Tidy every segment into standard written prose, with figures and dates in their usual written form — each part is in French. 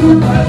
Yes,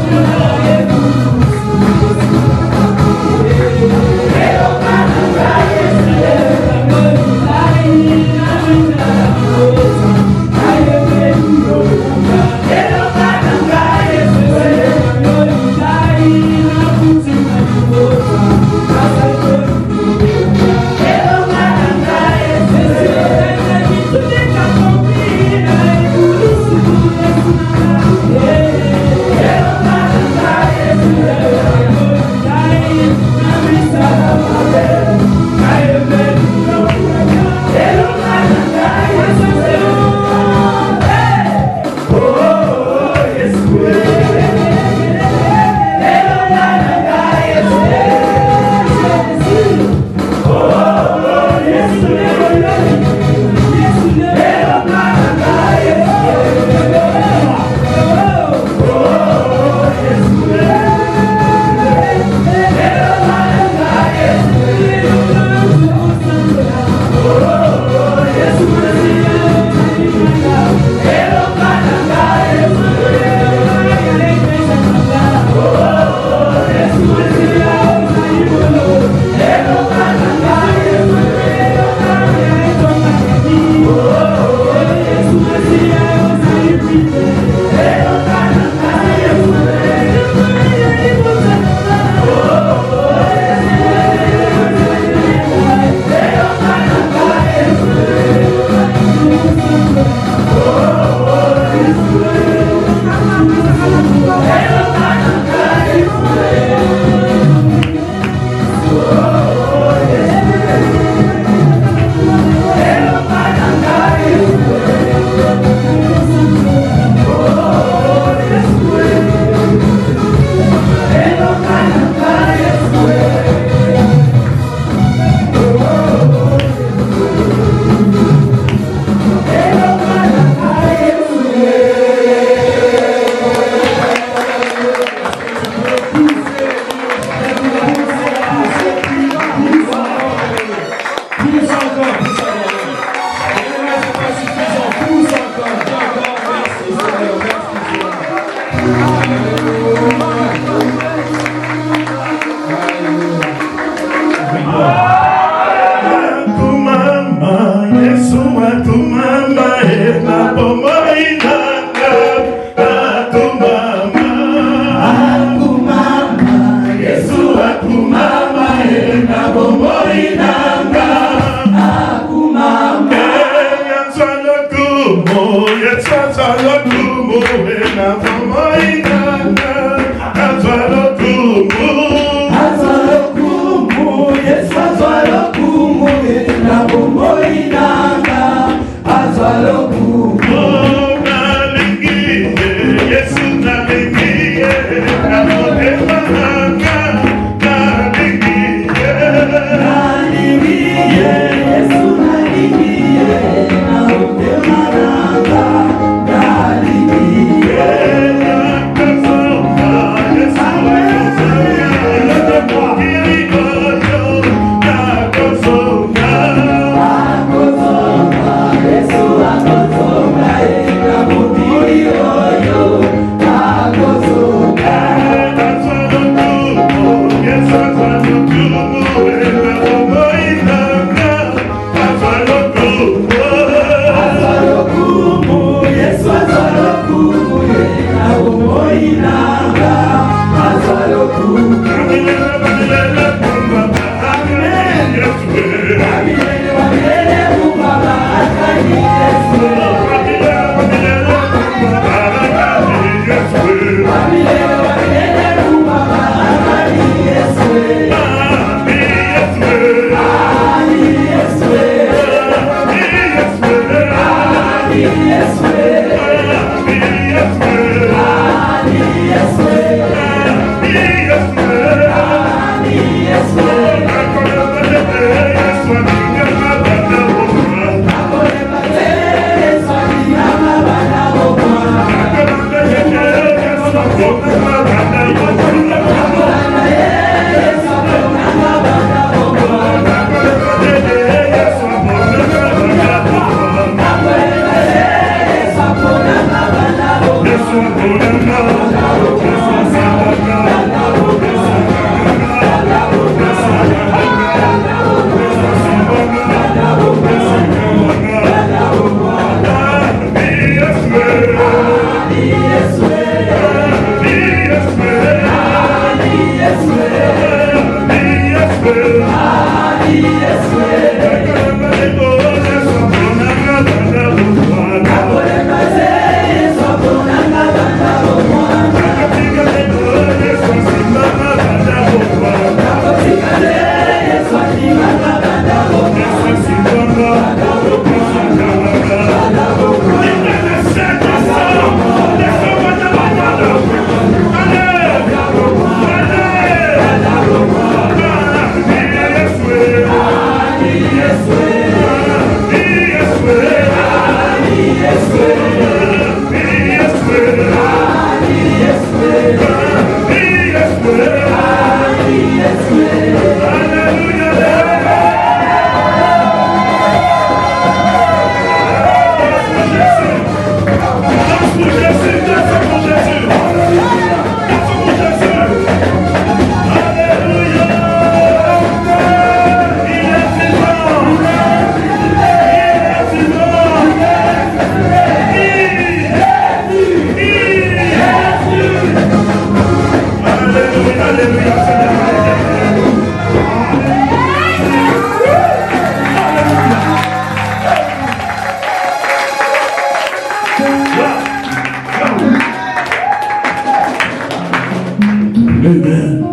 Amen.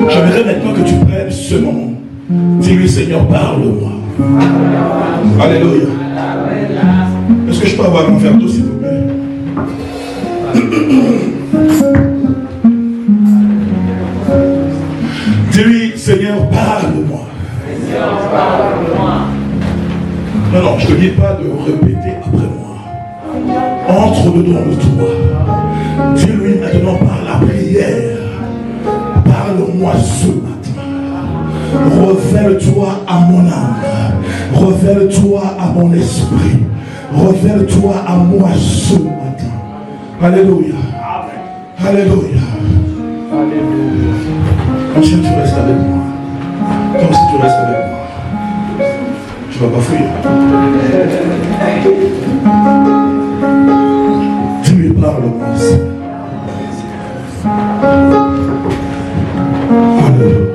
J'aimerais maintenant que tu prennes ce moment. Dis-lui, Seigneur, parle-moi. Alléluia. Est-ce que je peux avoir un verre d'eau, s'il vous plaît? Dis-lui, Seigneur, parle-moi. Non, je ne te dis pas de répéter après moi. Entre dedans de toi. Dis-lui maintenant par la prière. Parle-moi ce matin. Révèle-toi à mon âme. Révèle-toi à mon esprit. Révèle-toi à moi ce matin. Alléluia. Alléluia. Comme si tu restes avec moi. Comme si tu restes avec moi. Tu ne vas pas fuir. Dis-lui, parle-moi. Alléluia.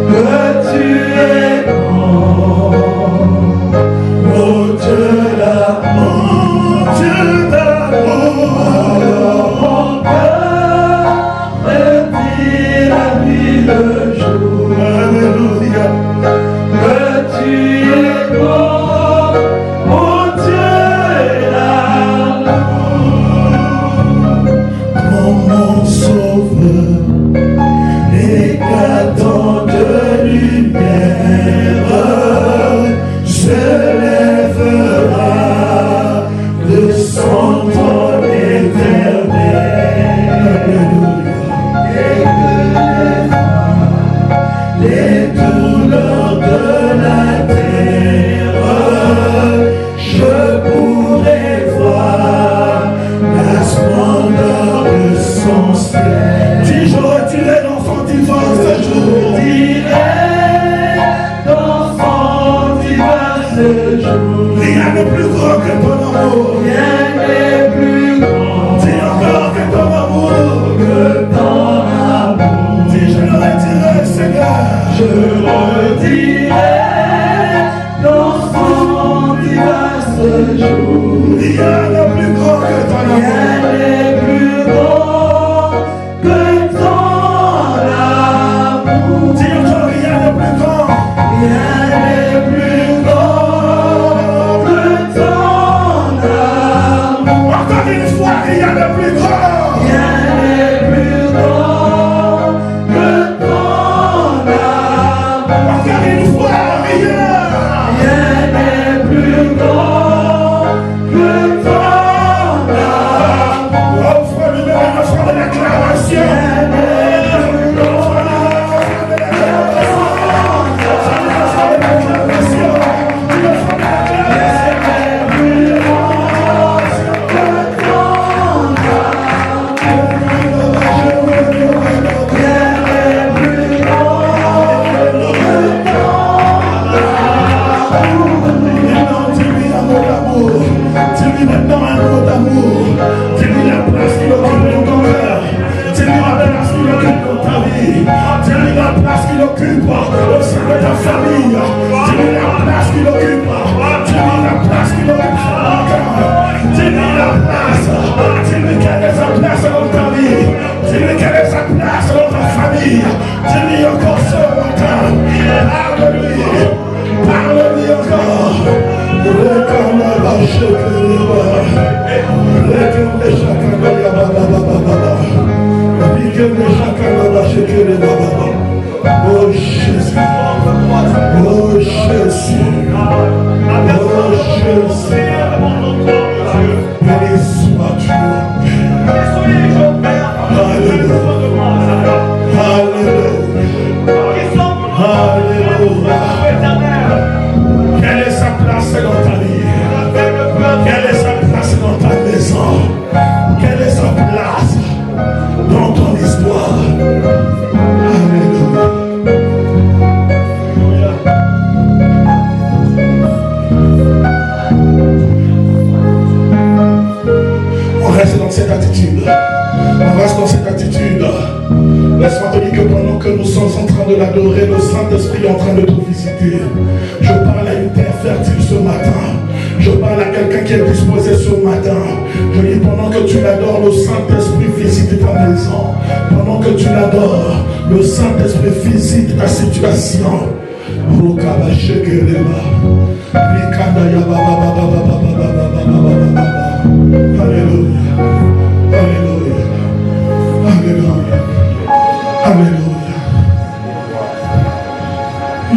Le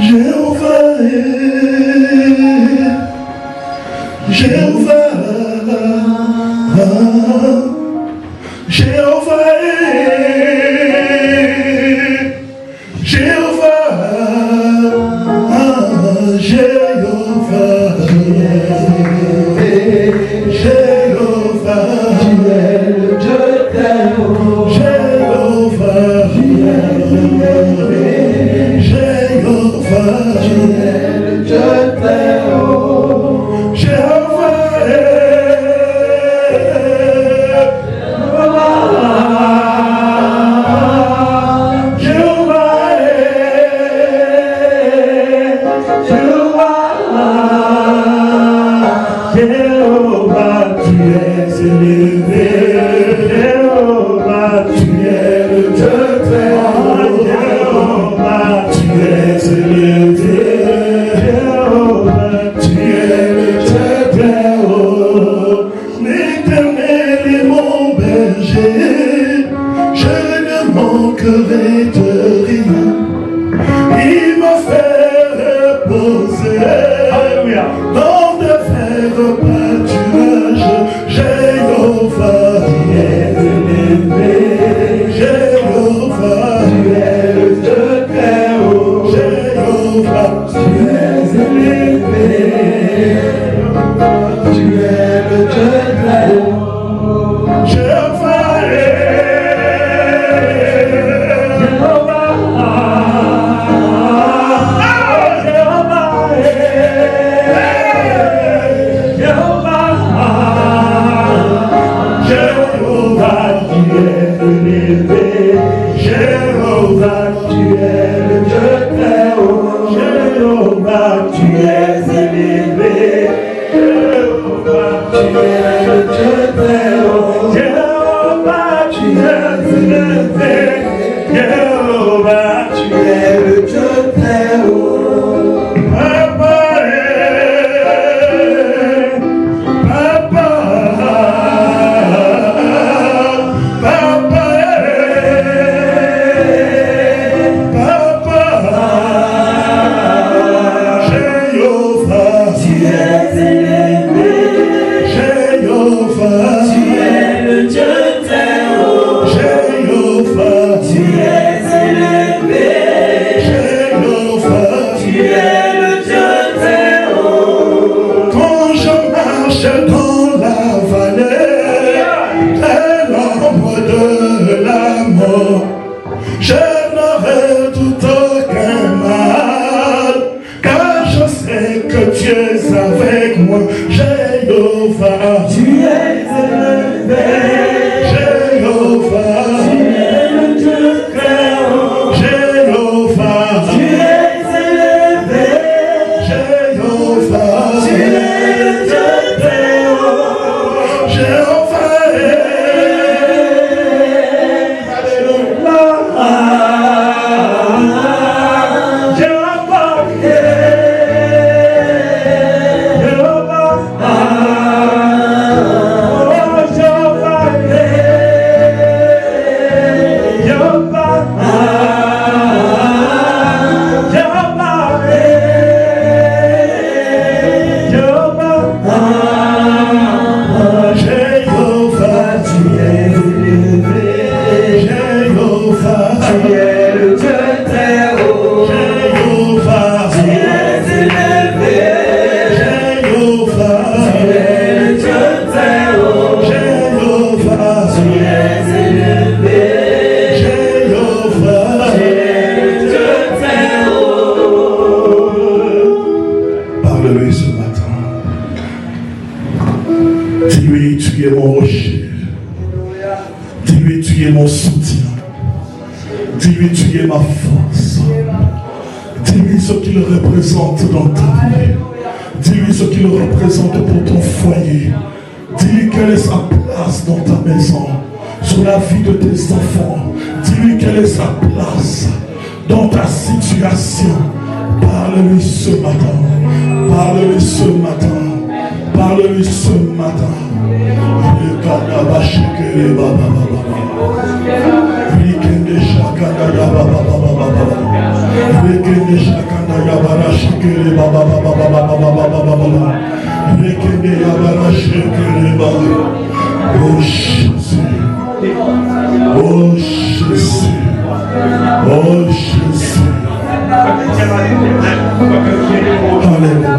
Jehovah, grâce. Dis-lui ce qu'il représente dans ta vie. Dis-lui ce qu'il représente pour ton foyer. Dis-lui quelle est sa place dans ta maison, sur la vie de tes enfants. Dis-lui quelle est sa place dans ta situation. Parle-lui ce matin. Parle-lui ce matin. Parle-lui ce matin. Oh Jésus, oh Jésus, oh Jésus. Alléluia.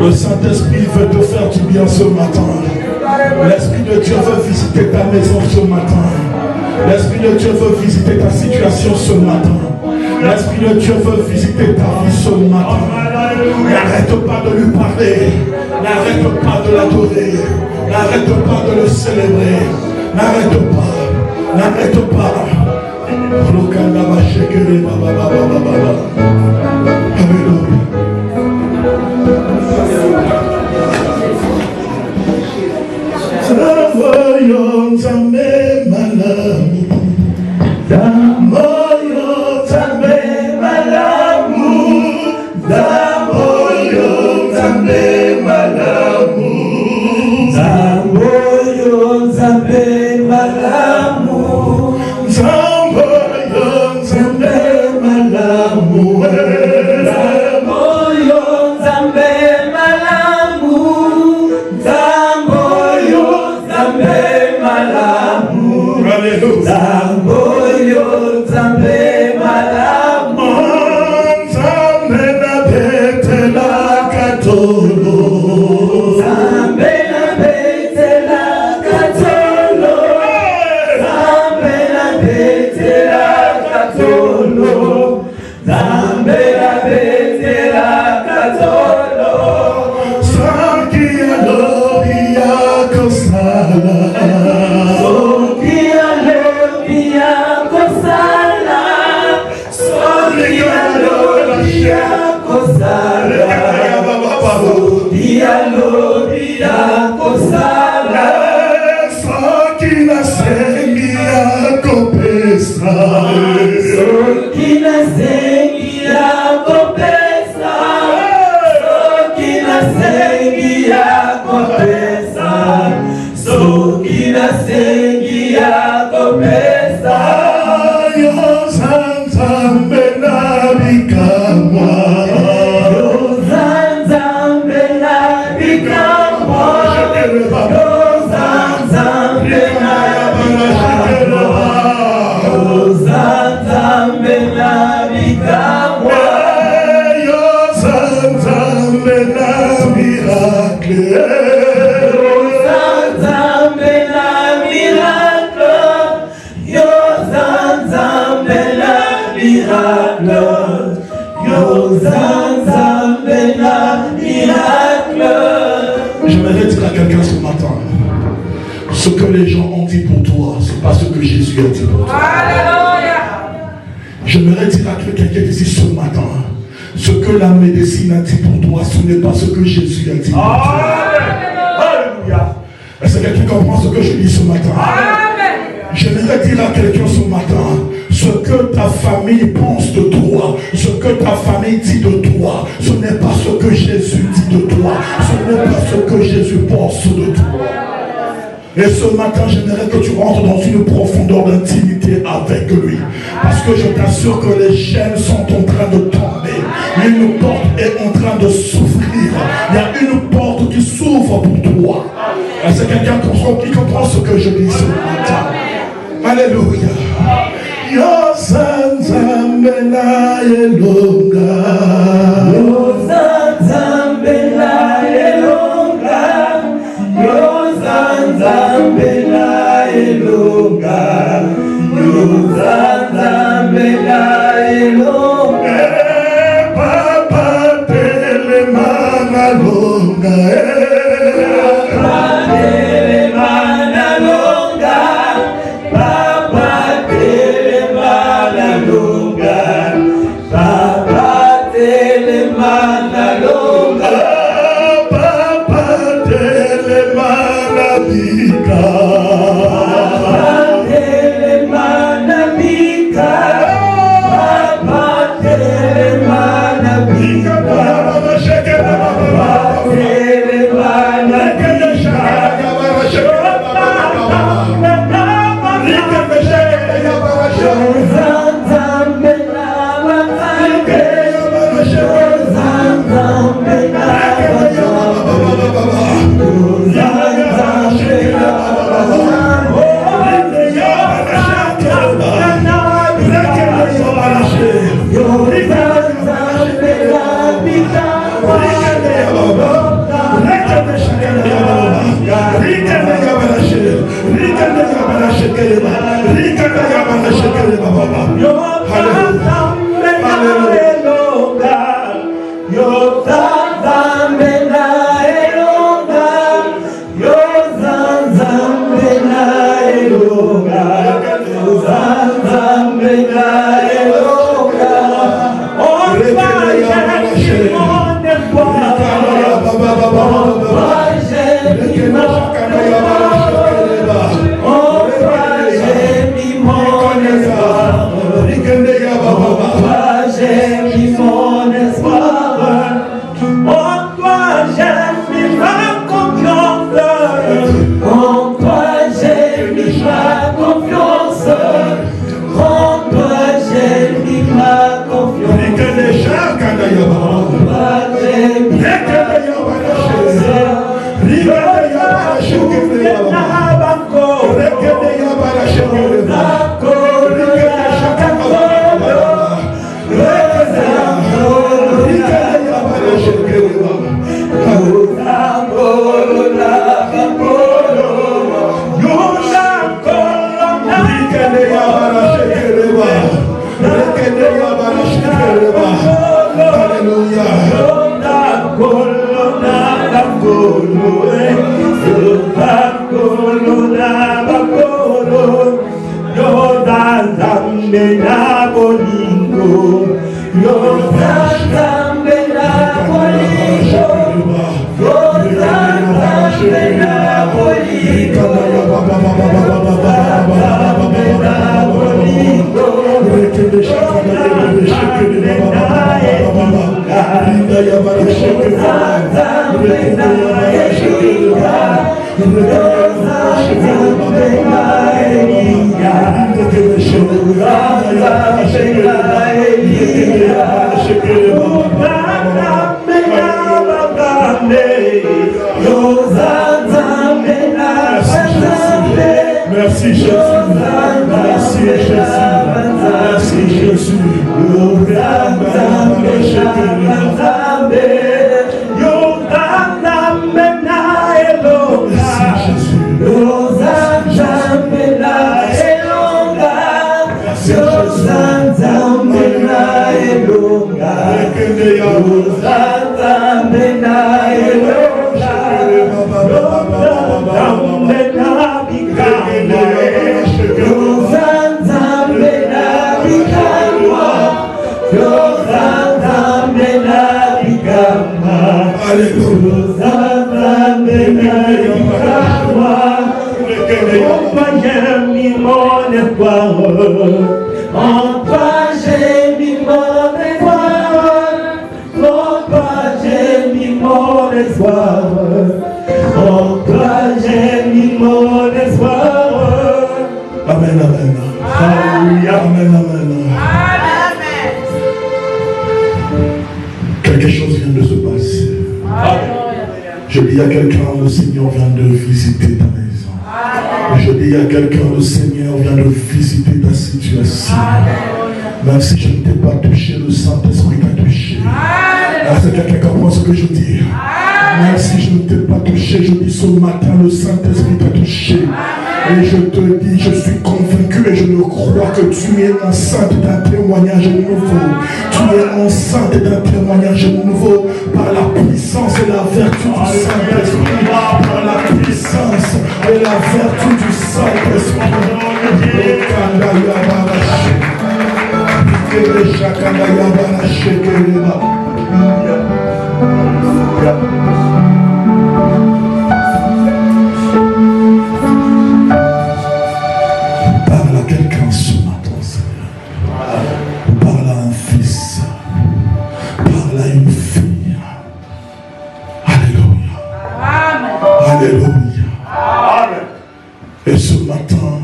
Le Saint-Esprit veut te faire du bien ce matin. L'Esprit de Dieu veut visiter ta maison ce matin. L'Esprit de Dieu veut visiter ta situation ce matin. L'Esprit de Dieu veut visiter ta vie ce matin. N'arrête pas de lui parler. N'arrête pas de l'adorer. N'arrête pas de le célébrer. N'arrête pas. N'arrête pas. Alléluia. Zamoyo Nzambe malamu, Zamoyo Nzambe malamu, Zamoyo Nzambe malamu, Zamoyo Nzambe malamu, Zamoyo Nzambe malamu, Zamoyo Nzambe malamu, Zamoyo Nzambe malamu, Zamoyo Nzambe malamu, Nzambe na betela katolo, Nzambe na betela katolo, Nzambe na betela katolo, Nzambe na betela katolo, Sanki alobi ya kosala, Sanki alobi ya kosala, Sanki alobi ya kosala, Sanki alobi ya kosala, Sanki nasengi ya kopesa, Sanki nasengi ya kopesa, Sanki nasengi ya kopesa, Sanki nasengi ya kopesa, yo Nzambe na bikamwa, yo Nzambe na bikamwa, yo Nzambe na bikamwa, yo Nzambe na bikamwa, yo Nzambe na miracle, yo Nzambe na miracle, yo Nzambe na miracle, yo Nzambe na miracle. J'aimerais dire à quelqu'un ce matin, ce que les gens ont dit pour toi, c'est pas ce que Jésus a dit pour toi. J'aimerais dire à quelqu'un ici ce matin, ce que la médecine a dit pour toi, ce n'est pas ce que Jésus a dit pour toi. Alléluia. Est-ce que quelqu'un comprend ce que je dis ce matin? J'aimerais dire à quelqu'un ce matin, ce que ta famille pense de toi, ce que ta famille dit de toi, ce n'est pas ce que Jésus dit de toi, ce n'est pas ce que Jésus pense de toi. Et ce matin, j'aimerais que tu rentres dans une profondeur d'intimité avec lui. Parce que je t'assure que les chaînes sont en train de tomber. Une porte est en train de s'ouvrir. Il y a une porte qui s'ouvre pour toi. Est-ce que quelqu'un qui comprend ce que je dis ce matin? Alléluia. Yo Nzambe na elonga, Yo Nzambe na elonga, Yo Nzambe na elonga, Yo Nzambe na elonga, Papa telema Merci Jésus, merci Jésus, merci Jésus. En toi j'ai mis mon espoir, en toi j'ai mis mon espoir, en toi j'ai mis mon espoir. Amen, amen. Alléluia, amen, amen. Quelque chose vient de se passer. Je dis à quelqu'un, le Seigneur vient de visiter ta maison. Je dis à quelqu'un, le Seigneur vient de visiter ta situation. Même si je ne t'ai pas touché, le Saint-Esprit t'a touché. Est-ce que quelqu'un comprend ce que je dis? Même si je ne t'ai pas touché, je dis ce matin, le Saint-Esprit t'a touché. Et je te dis, je suis convaincu et je le crois que que tu es enceinte d'un témoignage nouveau. Tu es enceinte d'un témoignage nouveau par la puissance et la vertu du Saint-Esprit. Par la puissance et la vertu du Saint-Esprit. Parle à quelqu'un ce matin, Seigneur. Parle à un fils. Parle à une fille. Alléluia. Alléluia. Et ce matin,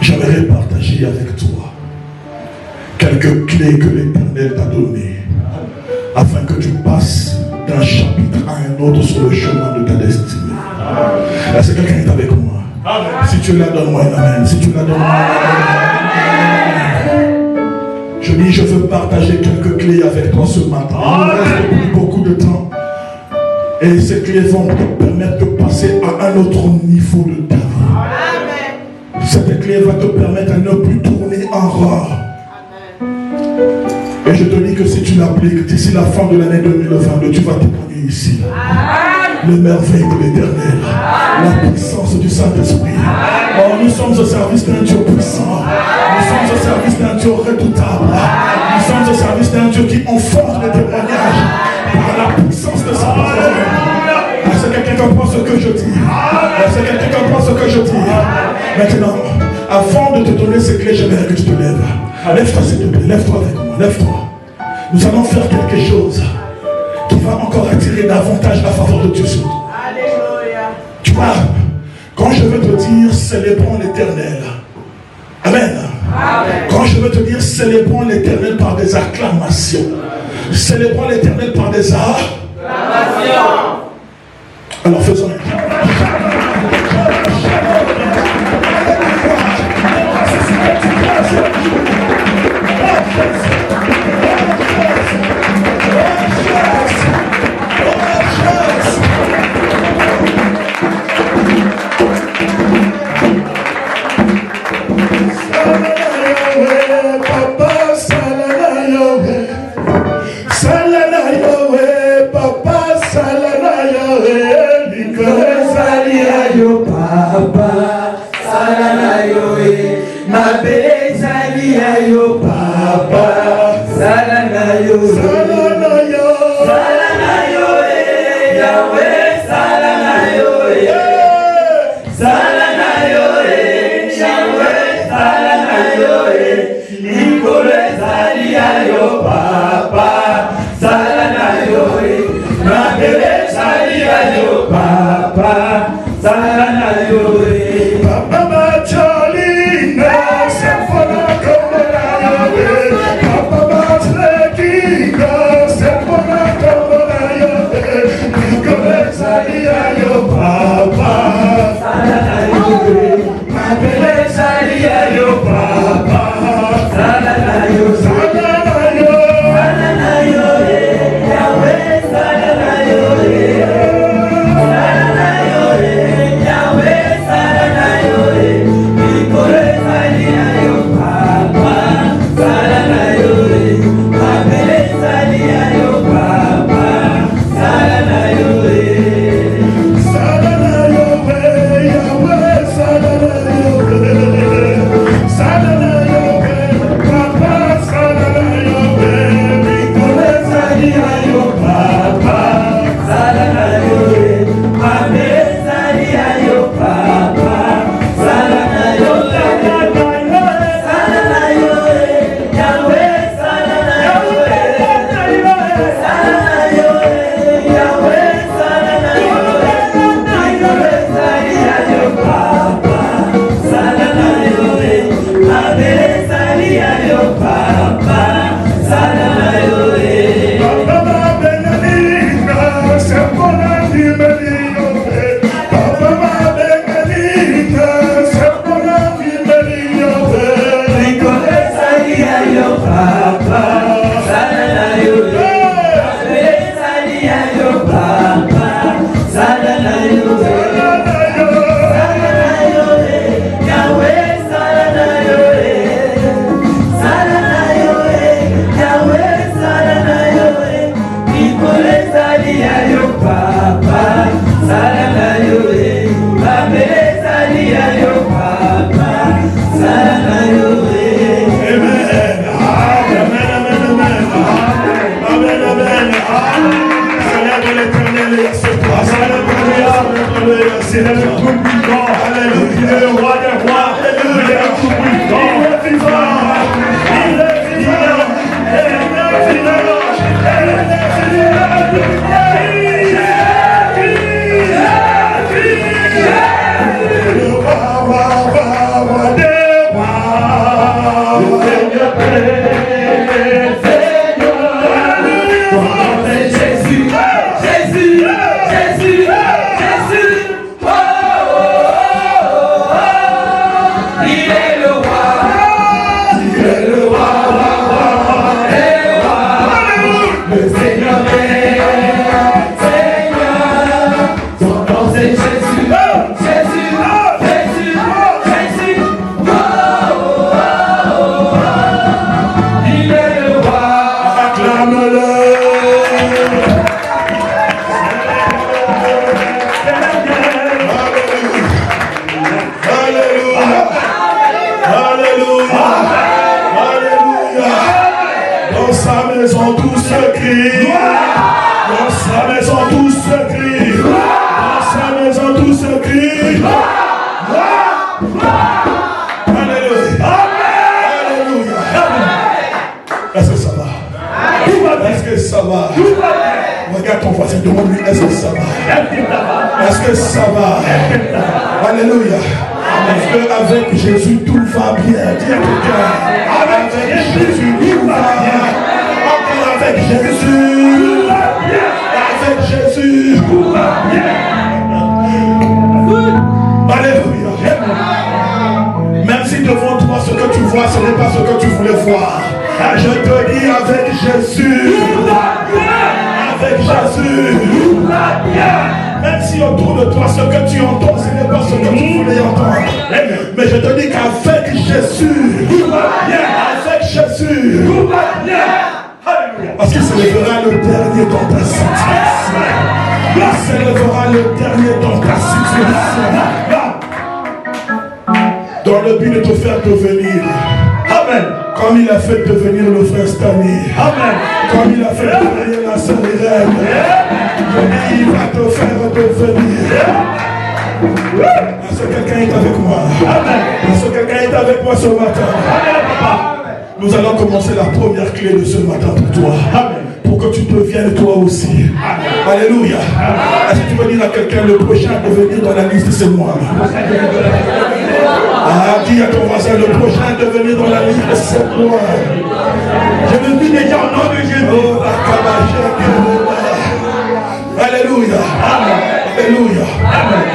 j'aimerais partager avec toi quelques clés que l'Éternel t'a données afin que tu passes d'un chapitre à un autre sur le chemin de ta destinée. Est-ce que quelqu'un est avec moi? Si tu la donnes, moi un amen. Si tu la donnes, moi un amen. Je dis, je veux partager quelques clés avec toi ce matin. Il ne reste plus beaucoup de temps. Et ces clés vont te permettre de passer à un autre niveau de ta vie. Cette clé va te permettre de ne plus tourner en rond. Et je te dis que si tu l'appliques d'ici la fin de l'année 2022, tu vas témoigner ici. Les merveilles de l'Éternel, la puissance du Saint-Esprit. Oh, nous sommes au service d'un Dieu puissant. Nous sommes au service d'un Dieu redoutable. Nous sommes au service d'un Dieu qui enfonce les témoignages par la puissance de sa parole. Est-ce que quelqu'un comprend ce que je dis? Est-ce que quelqu'un comprend ce que je dis? Maintenant, avant de te donner ces clés, j'aimerais que tu te lèves. Lève-toi s'il te plaît, lève-toi avec moi, lève-toi. Nous allons faire quelque chose qui va encore attirer davantage la faveur de Dieu sur toi. Alléluia. Tu vois, quand je veux te dire célébrons l'Éternel, amen. Amen. Quand je veux te dire célébrons l'Éternel par des acclamations, célébrons l'Éternel par des acclamations. Alors faisons un Yahweh, C'est le tout-puissant. Alléluia. Il est le roi des rois. Il est le tout-puissant. Il est vivant. Il est vivant. Il est vivant. Le roi des rois. Le Seigneur demande-lui, est-ce que ça va? Est-ce que ça va? Alléluia. Parce qu'avec Jésus, tout va bien. Dis à quelqu'un, avec Jésus, tout va bien. Encore avec Jésus. Avec Jésus. Tout va bien. Alléluia. Même si devant toi, ce que tu vois, ce n'est pas ce que tu voulais voir. Je te dis, avec Jésus. Avec Jésus, tout va bien. Même si autour de toi, ce que tu entends, ce n'est pas ce que tu voulais entendre. Mais je te dis qu'avec Jésus, tout va bien. Avec Jésus, tout va bien. Parce qu'il s'élèvera le dernier dans ta situation. Il s'élèvera le dernier dans ta situation. Dans le but de te faire devenir. Amen. Comme il a fait devenir le frère Stanley. Amen. Comme il a fait devenir la sœur Irène. Il va te faire devenir. Est-ce que quelqu'un est avec moi? Amen. Est-ce que quelqu'un est avec moi ce matin? Amen. Nous allons commencer la première clé de ce matin pour toi. Amen. Pour que tu deviennes toi aussi. Amen. Alléluia. Est-ce que tu veux dire à quelqu'un, le prochain à devenir dans la liste, c'est moi? Dis à ton voisin, le prochain à devenir dans la liste, c'est moi. Je le dis déjà au nom de Jésus. Alléluia. Amen. Alléluia. Amen.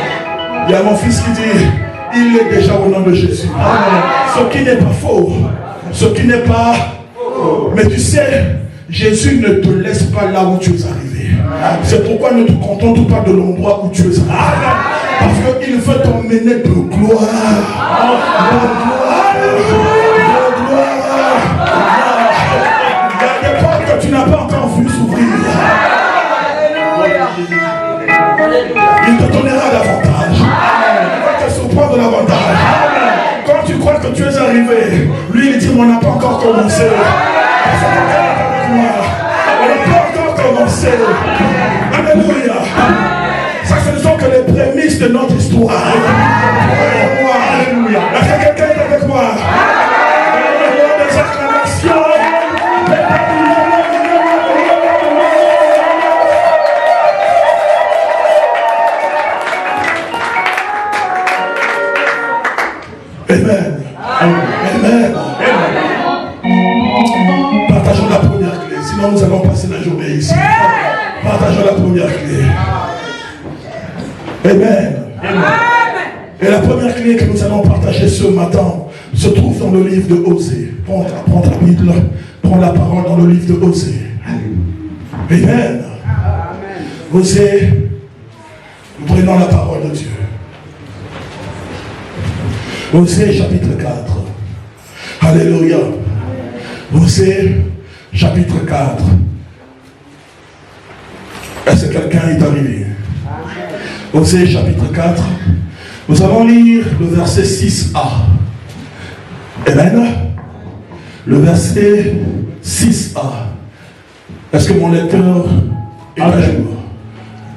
Il y a mon fils qui dit, il est déjà au nom de Jésus. Amen. Ce qui n'est pas faux. Ce qui n'est pas... Mais tu sais, Jésus ne te laisse pas là où tu es arrivé. C'est pourquoi ne te contente pas de l'endroit où tu es arrivé. Parce qu'il veut t'emmener de gloire. De gloire. Il y a des portes que tu n'as pas encore vu s'ouvrir. Il te donnera davantage. Il va te surprendre davantage. Quand tu crois que tu es arrivé, lui il dit on n'a pas encore commencé. On n'a pas encore commencé. Alléluia. Ça, ce ne sont que les prémices de notre histoire. Alléluia. Est-ce que quelqu'un est avec moi? Des acclamations. Amen. Amen. Partageons la première clé. Sinon, nous allons passer la journée ici. Partageons la première clé. Amen. Amen. Et la première clé que nous allons partager ce matin se trouve dans le livre de Osée. Prends ta Bible, prends la parole dans le livre de Osée. Amen. Osée, nous prenons la parole de Dieu. Osée chapitre 4. Alléluia. Osée chapitre 4. Est-ce que quelqu'un est arrivé? Osée chapitre 4. Nous allons lire le verset 6a. Amen. Le verset 6a. Est-ce que mon lecteur est à jour?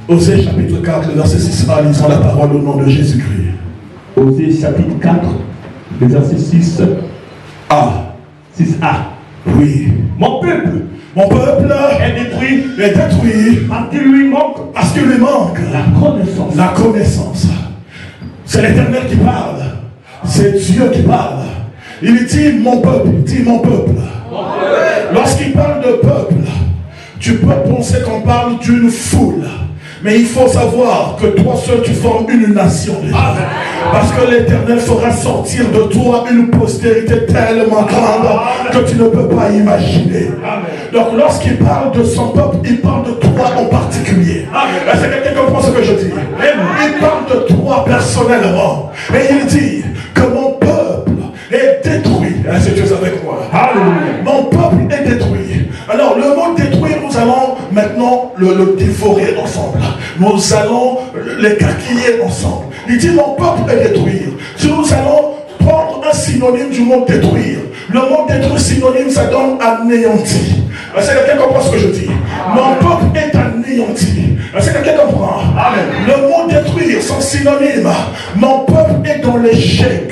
Osée chapitre 4, le verset 6a, lisons la parole au nom de Jésus-Christ. Osée chapitre 4, le verset 6a. 6a. Oui. Mon peuple est détruit parce qu'il lui manque la connaissance. C'est l'Éternel qui parle. C'est Dieu qui parle. Il dit mon peuple, Lorsqu'il parle de peuple, tu peux penser qu'on parle d'une foule. Mais il faut savoir que toi seul tu formes une nation déjà. Parce que l'Éternel fera sortir de toi une postérité tellement grande que tu ne peux pas imaginer. Donc lorsqu'il parle de son peuple, il parle de toi en particulier. Est-ce que quelqu'un comprend ce que je dis? Il parle de toi personnellement. Et il dit que mon peuple est détruit. Est-ce que tu es avec moi? Mon peuple est détruit. Alors le mot détruire, nous allons maintenant le dévorer ensemble. Nous allons l'écarquiller ensemble. Il dit mon peuple est détruit. Si nous allons prendre un synonyme du mot détruire, le mot détruire synonyme, ça donne anéanti. Est-ce que quelqu'un comprend ce que je dis? Mon peuple est anéanti. Est-ce que quelqu'un comprend? Le mot détruire, son synonyme, mon peuple est dans l'échec.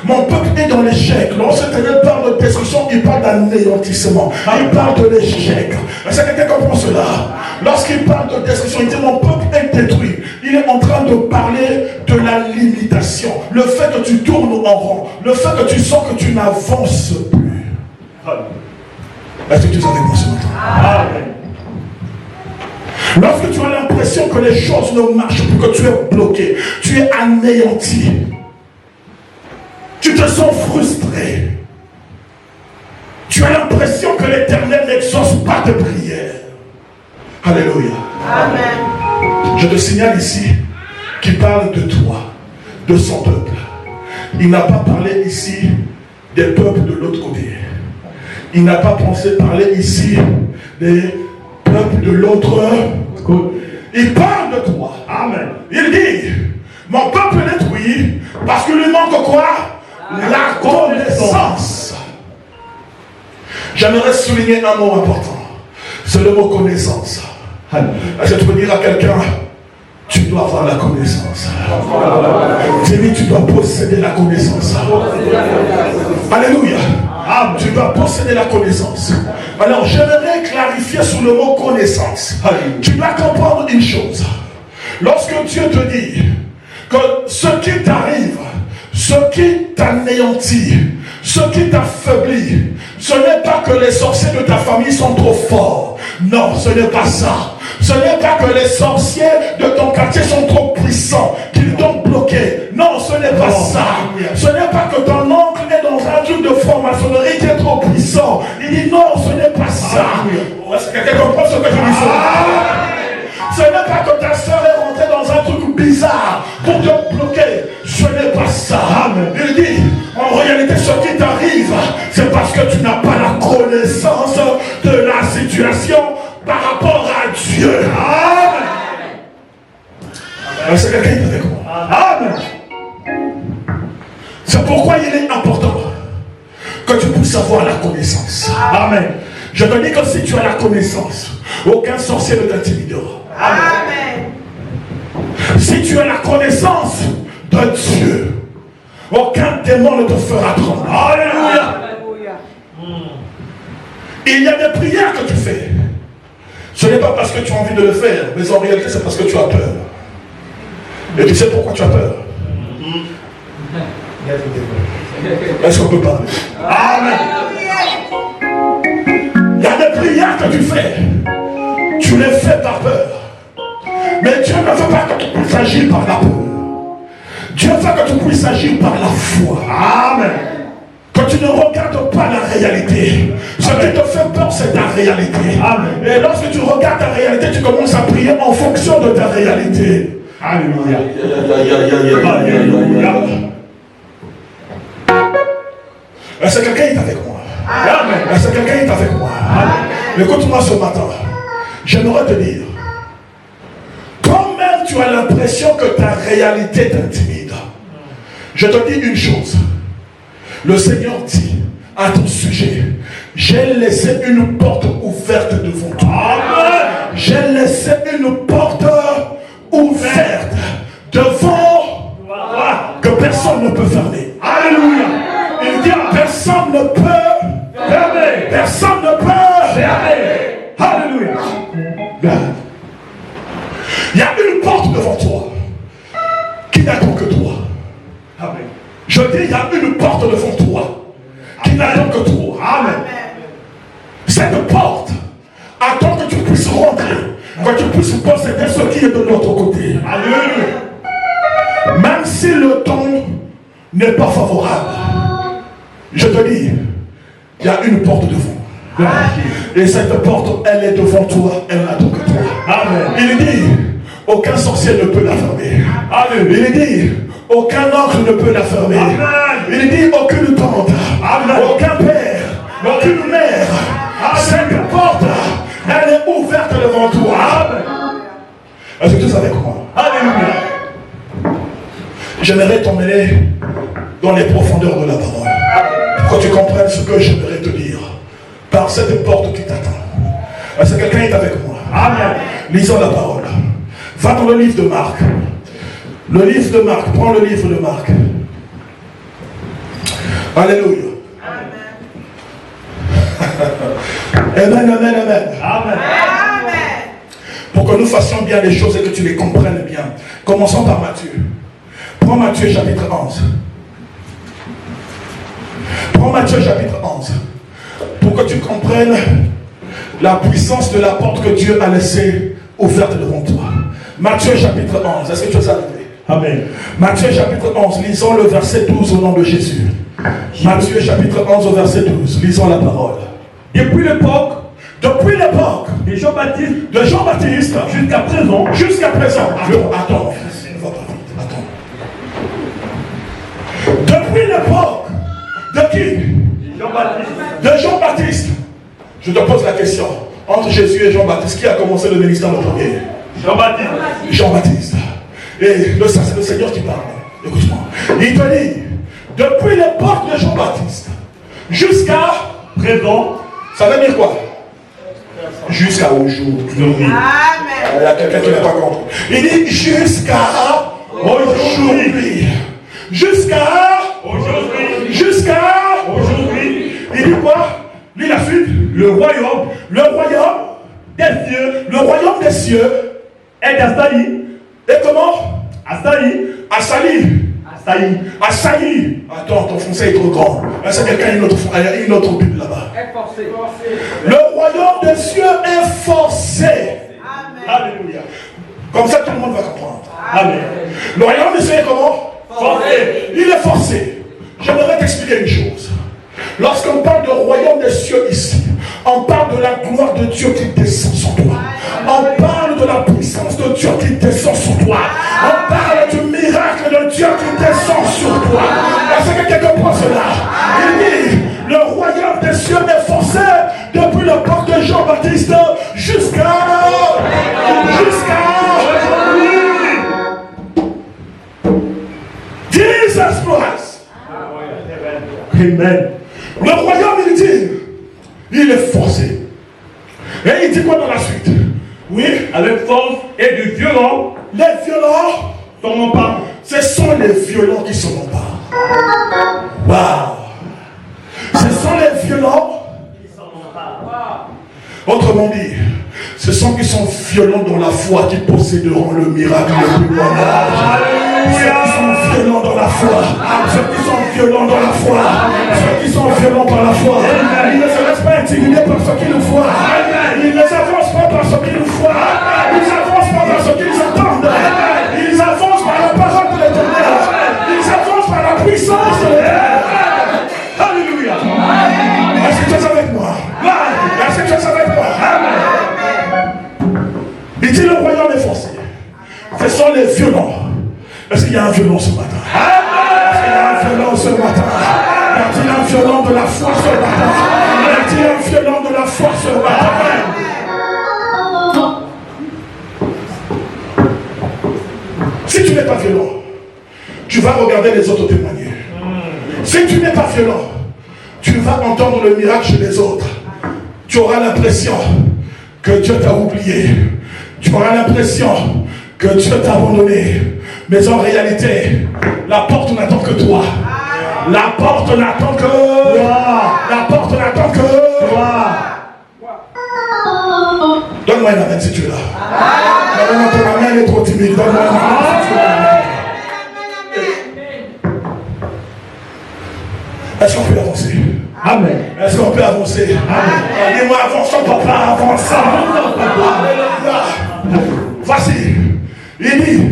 Mon peuple est dans l'échec. Lorsque Dieu parle de destruction, il parle d'anéantissement. Il parle de l'échec. Est-ce que quelqu'un comprend cela? Lorsqu'il parle de destruction, il dit mon peuple est détruit. Il est en train de parler de la limitation. Le fait que tu tournes en rond. Le fait que tu sens que tu n'avances plus. Est-ce que tu savais moi ce matin? Lorsque tu as l'impression que les choses ne marchent plus, que tu es bloqué, tu es anéanti. Tu te sens frustré. Tu as l'impression que l'Éternel n'exauce pas tes prières. Alléluia. Amen. Je te signale ici qu'il parle de toi, de son peuple. Il n'a pas parlé ici des peuples de l'autre côté. Il n'a pas pensé parler ici des peuples de l'autre côté. Il parle de toi. Amen. Il dit, mon peuple est détruit parce qu'il lui manque quoi? La connaissance. J'aimerais souligner un mot important. C'est le mot connaissance. Est-ce que tu peux dire à quelqu'un, tu dois avoir la connaissance? Dis-lui, tu dois posséder la connaissance. Alléluia. Tu dois posséder la connaissance. Alors, j'aimerais clarifier sur le mot connaissance. Tu dois comprendre une chose. Lorsque Dieu te dit que ce qui t'arrive, ce qui t'anéantit, ce qui t'affaiblit, ce n'est pas que les sorciers de ta famille sont trop forts. Non, ce n'est pas ça. Ce n'est pas que les sorciers de ton quartier sont trop puissants, qu'ils t'ont bloqué. Non, ce n'est pas ça. Ce n'est pas que ton oncle est dans un truc de franc-maçonnerie qui est trop puissant. Il dit non, ce n'est pas ça. Est-ce que quelqu'un comprend ce que je dis? Ce n'est pas que ta soeur est rentrée dans un truc bizarre pour te bloquer. Ce n'est pas ça. Il dit, en réalité, ce qui t'arrive, c'est parce que tu n'as pas la connaissance de la situation par rapport à Dieu. Amen. C'est quelqu'un qui est avec moi. Amen. C'est pourquoi il est important que tu puisses avoir la connaissance. Amen. Je te dis que si tu as la connaissance, aucun sorcier ne t'intimidera. Amen. Si tu as la connaissance de Dieu, aucun démon ne te fera trembler. Alléluia. Il y a des prières que tu fais. Ce n'est pas parce que tu as envie de le faire, mais en réalité c'est parce que tu as peur. Et tu sais pourquoi tu as peur? Est-ce qu'on peut parler? Amen. Il y a des prières que tu fais. Tu les fais par peur. Mais Dieu ne veut pas que tu puisses agir par la peur. Dieu veut que tu puisses agir par la foi. Amen. Que tu ne regardes pas la réalité. Ce qui te fait peur, c'est ta réalité. Amen. Et lorsque tu regardes ta réalité, tu commences à prier en fonction de ta réalité. Alléluia. Est-ce que quelqu'un est avec moi? Amen. Est-ce que quelqu'un est avec moi? Amen. Écoute-moi ce matin. J'aimerais te dire l'impression que ta réalité t'intimide. Je te dis une chose. Le Seigneur dit à ton sujet, j'ai laissé une porte ouverte devant toi. J'ai laissé une porte ouverte devant que personne ne peut fermer. Alléluia. Il dit personne ne peut fermer. Personne ne peut fermer. Alléluia. Il y a une porte devant toi qui n'attend que toi. Amen. Je dis, il y a une porte devant toi qui n'attend que toi. Amen. Cette porte attend que tu puisses rentrer, que tu puisses posséder ce qui est de l'autre côté. Alléluia. Même si le temps n'est pas favorable, je te dis, il y a une porte devant. Et cette porte, elle est devant toi, elle n'attend que toi. Amen. Il dit, aucun sorcier ne peut la fermer. Amen. Il dit, aucun ange ne peut la fermer. Amen. Il dit, aucune tante, amen, aucun père, aucune mère. Amen. Cette porte, elle est ouverte devant toi. Amen. Est-ce que tu savais comment? Alléluia. J'aimerais t'emmener dans les profondeurs de la parole, pour que tu comprennes ce que j'aimerais te dire par cette porte qui t'attend. Est-ce que quelqu'un est avec moi? Amen. Lisons la parole. Va dans le livre de Marc. Le livre de Marc. Prends le livre de Marc. Alléluia. Amen. Amen, amen, amen. Amen. Pour que nous fassions bien les choses et que tu les comprennes bien. Commençons par Matthieu. Prends Matthieu chapitre 11. Prends Matthieu chapitre 11. Pour que tu comprennes la puissance de la porte que Dieu a laissée ouverte devant toi. Matthieu chapitre 11. Est-ce que tu es arrivé? Amen. Matthieu chapitre 11. Lisons le verset 12 au nom de Jésus. Matthieu chapitre 11 au verset 12. Lisons la parole. Depuis l'époque de Jean-Baptiste jusqu'à présent. Attends, ne va pas vite. Attends. Depuis l'époque de qui? De Jean-Baptiste. Je te pose la question. Entre Jésus et Jean-Baptiste, qui a commencé le ministère le premier? Jean-Baptiste. Et c'est le Seigneur qui parle. Écoute-moi. Il te dit, depuis l'époque de Jean-Baptiste jusqu'à présent, ça veut dire quoi? Jusqu'à aujourd'hui. Amen. Il y a quelqu'un qui n'est pas compris. Il dit jusqu'à aujourd'hui. Jusqu'à aujourd'hui. Il dit quoi? Lis la suite. Le royaume des cieux est assailli. Et comment? Assailli. Attends, ton français est trop grand. Est-ce que quelqu'un a une autre Bible là-bas? Le royaume des cieux est forcé. Amen. Alléluia. Comme ça, tout le monde va comprendre. Amen. Le royaume des cieux est comment? Forcé. Il est forcé. J'aimerais t'expliquer une chose. Lorsqu'on parle de royaume des cieux ici, on parle de la gloire de Dieu qui descend sur toi. On parle de la puissance de Dieu qui descend sur toi. On parle du miracle de Dieu qui descend sur toi. Est-ce que quelqu'un comprend cela? Il dit, le royaume des cieux est forcé depuis l'époque de Jean-Baptiste jusqu'à Jesus Christ. Amen. Le royaume, il dit, il est forcé. Et il dit quoi dans la suite? Oui, avec force et du violent. Les violents s'en emparent. Ce sont les violents qui s'en emparent. Waouh! Ce sont les violents qui s'en emparent. Autrement dit, ce sont qui sont violents dans la foi qui posséderont le miracle le plus grand. Ceux qui sont violents dans la foi, ceux qui sont violents dans la foi, ceux qui sont violents par la foi, ils ne se laissent pas intimider par ce qu'ils voient. Ils ne s'avancent pas par ce qu'ils voient. Ils n'avancent pas par ce qu'ils entendent. Ils avancent par la parole de l'Éternel. Ils avancent par la puissance de l'Éternel. Alléluia. Est-ce que tu es avec moi? Est-ce que tu es avec moi? Il dit le royaume est forcé. Ce sont les violents. Est-ce qu'il y a un violon ce matin? Est-ce qu'il y a un violon ce matin? Y a-t-il un violon de la foi ce matin? Y a-t-il un violon de la foi ce matin? Si tu n'es pas violent, tu vas regarder les autres témoigner. Si tu n'es pas violent, tu vas entendre le miracle chez les autres. Tu auras l'impression que Dieu t'a oublié. Tu auras l'impression que Dieu t'a abandonné. Mais en réalité, la porte n'attend que toi. La porte n'attend que toi. La porte n'attend que toi. Donne-moi une amen si tu es là. Non, ton amen est trop timide. Donne-moi une amen si tu es là. Est-ce qu'on peut avancer? Amen. Est-ce qu'on peut avancer? Amen. Dis-moi, avançons, papa, avançons. Voici. Il dit,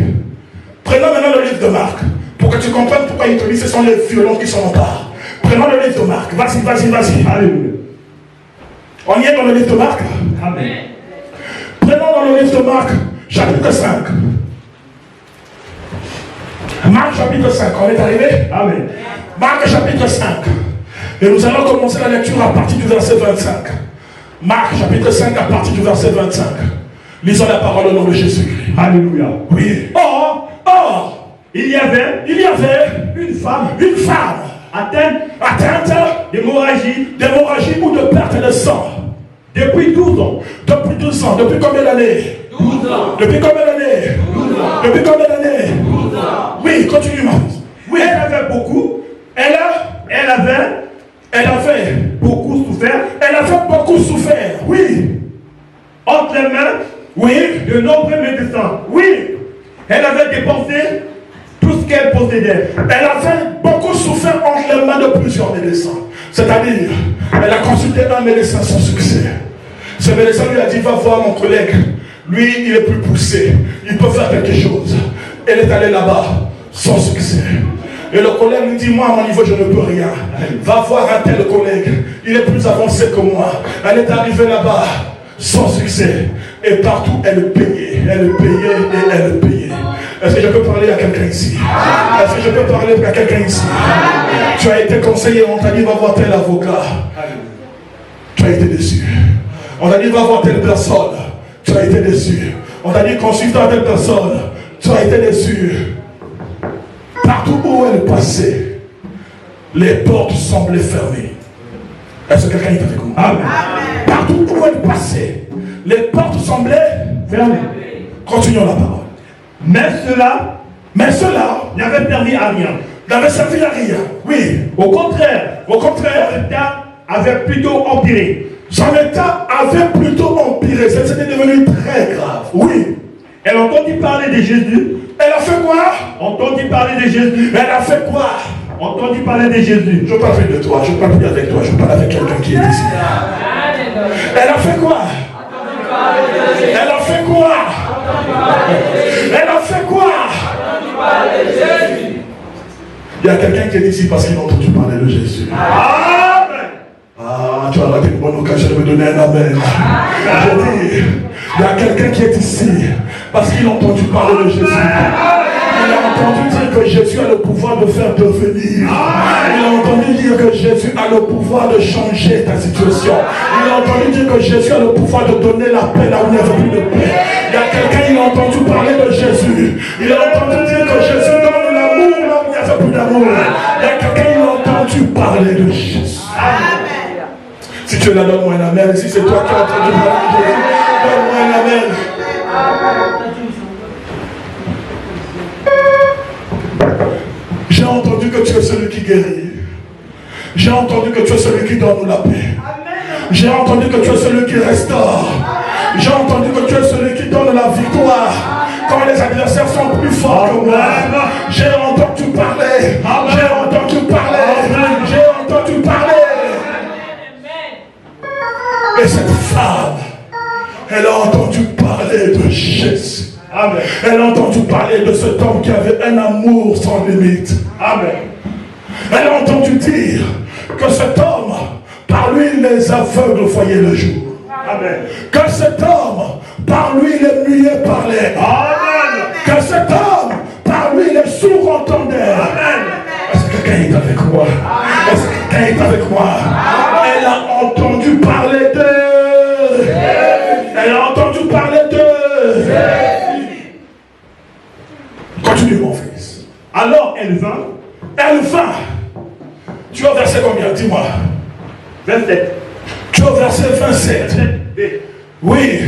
prenons maintenant le livre de Marc, pour que tu comprennes pourquoi il te dit ce sont les violents qui s'en emparent. Prenons le livre de Marc. Vas-y. Alléluia. On y est dans le livre de Marc? Amen. Prenons dans le livre de Marc, chapitre 5. Marc, chapitre 5. On est arrivé? Amen. Marc, chapitre 5. Et nous allons commencer la lecture à partir du verset 25. Marc, chapitre 5, à partir du verset 25. Lisons la parole au nom de Jésus-Christ. Alléluia. Oui. Or, il y avait une femme atteinte d'hémorragie ou de perte de sang. depuis 12 ans. Depuis 12 ans. Depuis combien d'années? 12 ans. Depuis combien d'années? 12 ans. Depuis combien d'années? 12 ans. Oui, continue, ma fille. Oui, elle avait beaucoup souffert. Oui. Entre les mains Oui. de nombreux médecins. Oui. Elle avait dépensé tout ce qu'elle possédait. Elle avait beaucoup souffert entre les mains de plusieurs médecins. C'est-à-dire, elle a consulté un médecin sans succès. Ce médecin lui a dit, va voir mon collègue. Lui, il est plus poussé. Il peut faire quelque chose. Elle est allée là-bas sans succès. Et le collègue lui dit, moi, à mon niveau, je ne peux rien. Va voir un tel collègue. Il est plus avancé que moi. Elle est arrivée là-bas sans succès. Et partout, elle payait. Elle payait. Est-ce que je peux parler à quelqu'un ici? Est-ce que je peux parler à quelqu'un ici? Tu as été conseillé, on t'a dit, va voir tel avocat. Tu as été déçu. On t'a dit, va voir telle personne. Tu as été déçu. On t'a dit, consulte telle personne. Tu as été déçu. Partout où elle passait, les portes semblaient fermées. Est-ce que quelqu'un est avec moi? Amen. Partout où elle passait, les portes semblaient Fermées. Continuons la parole. Mais cela n'avait servi à rien. N'avait servi à rien. Oui. Au contraire, Au contraire, son état avait plutôt empiré. son état avait plutôt empiré. C'était devenu très grave. Oui. Elle entendit parler de Jésus. Elle a fait quoi? Entendit parler de Jésus. Elle a fait quoi? Entendit parler de Jésus. Je parle plus de toi, je parle plus avec toi, je parle avec quelqu'un qui est ici. Elle a fait quoi? Elle a fait quoi? Elle a fait quoi? Il y a quelqu'un qui est ici parce qu'il a entendu parler de Jésus. Amen. Ah, tu as raté une bonne occasion de me donner un amen. Je dis, il y a quelqu'un qui est ici parce qu'il a entendu parler de Jésus. Il a entendu dire que Jésus a le pouvoir de faire devenir. Il a entendu dire que Jésus a le pouvoir de changer ta situation. Il a entendu dire que Jésus a le pouvoir de donner la paix là où il n'y avait plus de paix. Il y a quelqu'un qui a entendu parler de Jésus. Il a entendu dire que Jésus donne l'amour là où il n'y avait plus d'amour. Il y a quelqu'un qui a entendu parler de Jésus. Amen. Si tu es là, donne-moi un amen. Et si c'est toi qui as entendu parler de Jésus, donne-moi un amen. J'ai entendu que tu es celui qui guérit. J'ai entendu que tu es celui qui donne la paix. J'ai entendu que tu es celui qui restaure. J'ai entendu que tu es celui qui donne la victoire quand les adversaires sont plus forts que moi. J'ai entendu parler. J'ai entendu parler. J'ai entendu parler. Et cette femme, elle a entendu parler de Jésus. Amen. Elle a entendu parler de cet homme qui avait un amour sans limite. Amen. Elle a entendu dire que cet homme, par lui, les aveugles voyaient le jour. Amen. Que cet homme, par lui, les muets parlaient. Amen. Que cet homme, par lui, les sourds entendaient. Amen. Est-ce que quelqu'un est avec moi? Est-ce que quelqu'un est avec moi? Elle a entendu parler de... Elle a entendu parler de... elle vint. Elle vint. Tu as versé combien? Dis-moi. 27. Tu as versé 27. Oui.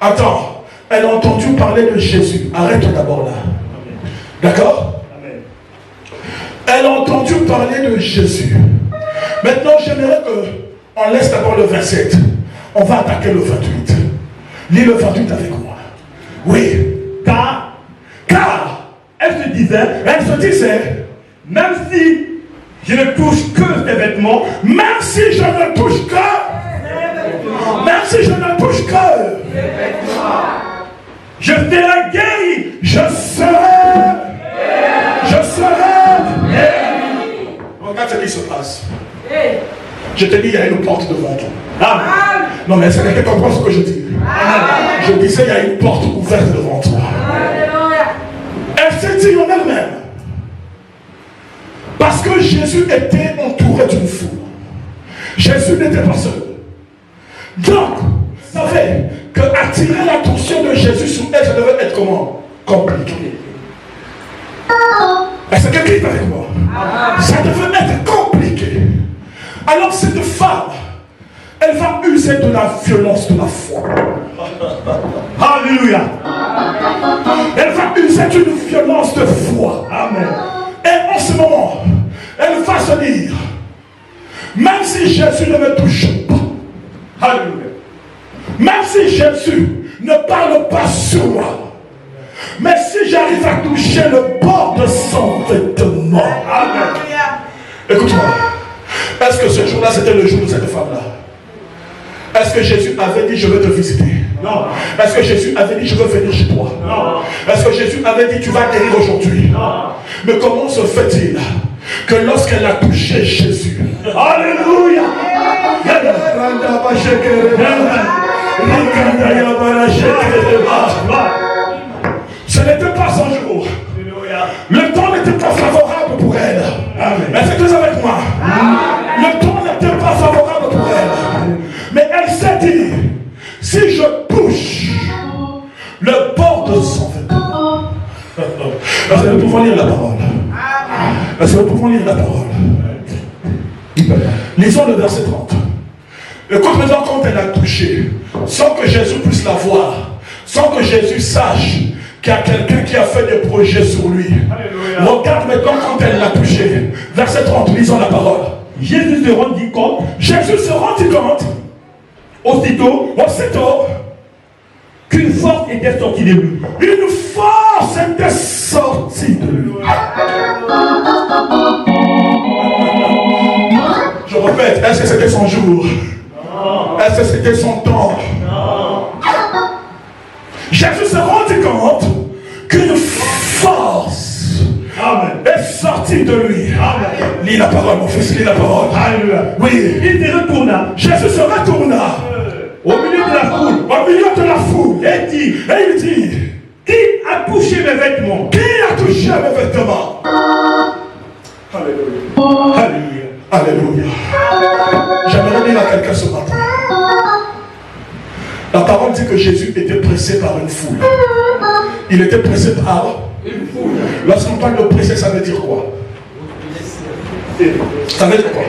Attends. Elle a entendu parler de Jésus. Arrête d'abord là. D'accord? Elle a entendu parler de Jésus. Maintenant, j'aimerais qu'on laisse d'abord le 27. On va attaquer le 28. Lis le 28 avec moi. Oui. Car elle se disait, même si je ne touche que ses vêtements, même si je ne touche que, je serai guéri. Je serai guéri. Regarde ce qui se passe. Je te dis, il y a une porte devant toi. Non, mais c'est quelqu'un qui comprend ce que je dis. Je disais, il y a une porte ouverte devant toi. Elle s'est dit en elle-même. Parce que Jésus était entouré d'une foule. Jésus n'était pas seul. Donc, vous savez que attirer l'attention de Jésus sur elle, ça devait être comment? Compliqué. Est-ce que quelqu'un est avec moi? Ça devait être compliqué. Alors cette femme, elle va user de la violence de la foi. Alléluia. Elle va user d'une violence de foi. Amen. Et en ce moment, elle va se dire, même si Jésus ne me touche pas, Alléluia. même si Jésus ne parle pas sur moi, mais si j'arrive à toucher le bord de son vêtement, Amen. écoute-moi, est-ce que ce jour-là c'était le jour de cette femme-là? Est-ce que Jésus avait dit je vais te visiter? Non. Est-ce que Jésus avait dit je veux venir chez toi? Non. Est-ce que Jésus avait dit tu vas guérir aujourd'hui? Non. Mais comment se fait-il que lorsqu'elle a touché Jésus, Alléluia. ce n'était pas son jour. Le temps n'était pas favorable pour elle. Est-ce que vous êtes avec moi? Le temps n'était pas favorable pour elle. Mais elle s'est dit, si je touche le bord de son vêtement, est-ce que nous pouvons lire la parole? Est-ce que nous pouvons lire la parole? Lisons le verset 30. Écoute maintenant, quand elle a touché, sans que Jésus puisse la voir, sans que Jésus sache qu'il y a quelqu'un qui a fait des projets sur lui. Alléluia. Regarde maintenant quand elle l'a touché. Verset 30, lisons la parole. Jésus se rendit compte. Jésus se rendit compte. Aussitôt, qu'une force était sortie de lui. Une force était sortie de lui. Je répète, est-ce que c'était son jour? Non. Est-ce que c'était son temps? Non. Jésus se rendit compte qu'une force est sortie de lui. Amen. Lis la parole, mon fils, lis la parole. Alléluia. Oui. Il se retourna. Jésus se retourna. Au milieu de la foule. Au milieu de la foule. Et il dit, qui a touché mes vêtements? Qui a touché mes vêtements? Alléluia. Alléluia. Alléluia. J'aimerais dire à quelqu'un ce matin. La parole dit que Jésus était pressé par une foule. Il était pressé par une foule. Lorsqu'on parle de pressé, ça veut dire quoi? Ça veut dire quoi?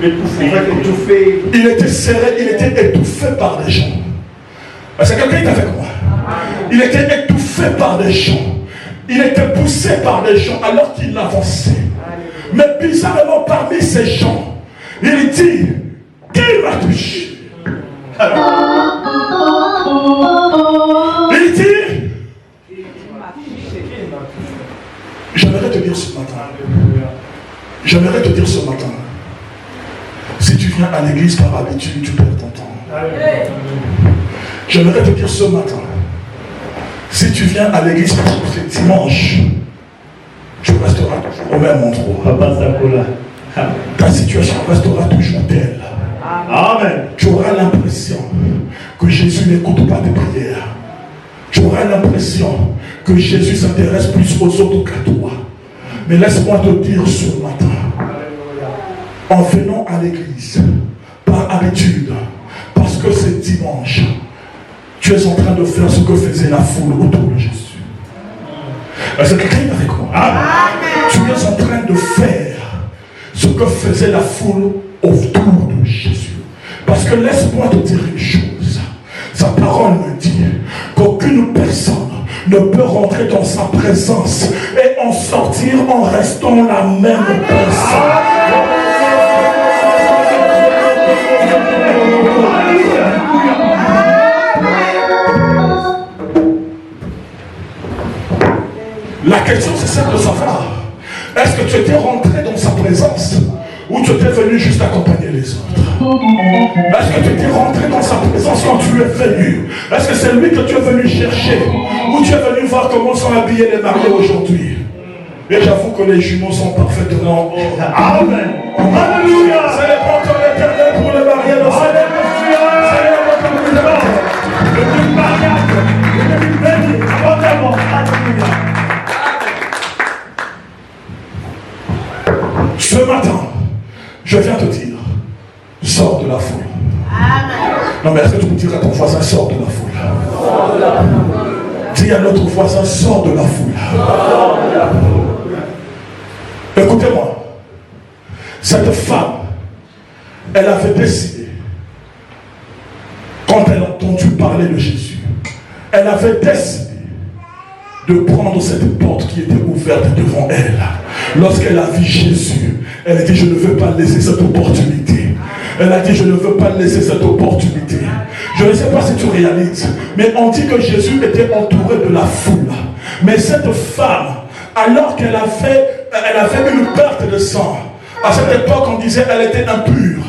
Étouffé. Il était serré, il était étouffé par des gens. C'est quelqu'un qui est avec moi. Il était étouffé par des gens. Il était poussé par des gens alors qu'il avançait. Mais bizarrement, parmi ces gens, il dit, qui m'a touché? Il dit, j'aimerais te dire ce matin, si tu viens à l'église par habitude, tu perds ton temps. J'aimerais te dire ce matin, si tu viens à l'église ce dimanche, tu resteras toujours au même endroit. Ta situation restera toujours telle. Amen. Tu auras l'impression que Jésus n'écoute pas tes prières. Tu auras l'impression que Jésus s'intéresse plus aux autres qu'à toi. Mais laisse-moi te dire ce matin, en venant à l'église, par habitude, parce que c'est dimanche, tu es en train de faire ce que faisait la foule autour de Jésus. Est-ce que quelqu'un est avec moi? Amen. Tu es en train de faire ce que faisait la foule autour de Jésus. Parce que laisse-moi te dire une chose. Sa parole me dit qu'aucune personne ne peut rentrer dans sa présence et en sortir en restant la même personne. La question c'est celle de savoir, est-ce que tu étais rentré dans sa présence ou tu étais venu juste accompagner les autres? Est-ce que tu étais rentré dans sa présence quand tu es venu? Est-ce que c'est lui que tu es venu chercher? Ou tu es venu voir comment sont habillés les mariés aujourd'hui? Et j'avoue que les jumeaux sont parfaitement... Amen. Alléluia. C'est le bon temps éternel pour les mariés de ce le mariage, le béni, abondamment. Alléluia. Ce matin, je viens te dire, sors de la foule. Amen. Non mais est-ce que tu peux dire à ton voisin, sors de la foule? Dis à notre voisin, sors de la foule. Écoutez-moi, cette femme, elle avait décidé, quand elle a entendu parler de Jésus, elle avait décidé de prendre cette porte qui était ouverte devant elle. Lorsqu'elle a vu Jésus, elle a dit, je ne veux pas laisser cette opportunité. Elle a dit, je ne veux pas laisser cette opportunité. Je ne sais pas si tu réalises, mais on dit que Jésus était entouré de la foule. Mais cette femme, alors qu'elle avait une perte de sang, à cette époque on disait qu'elle était impure.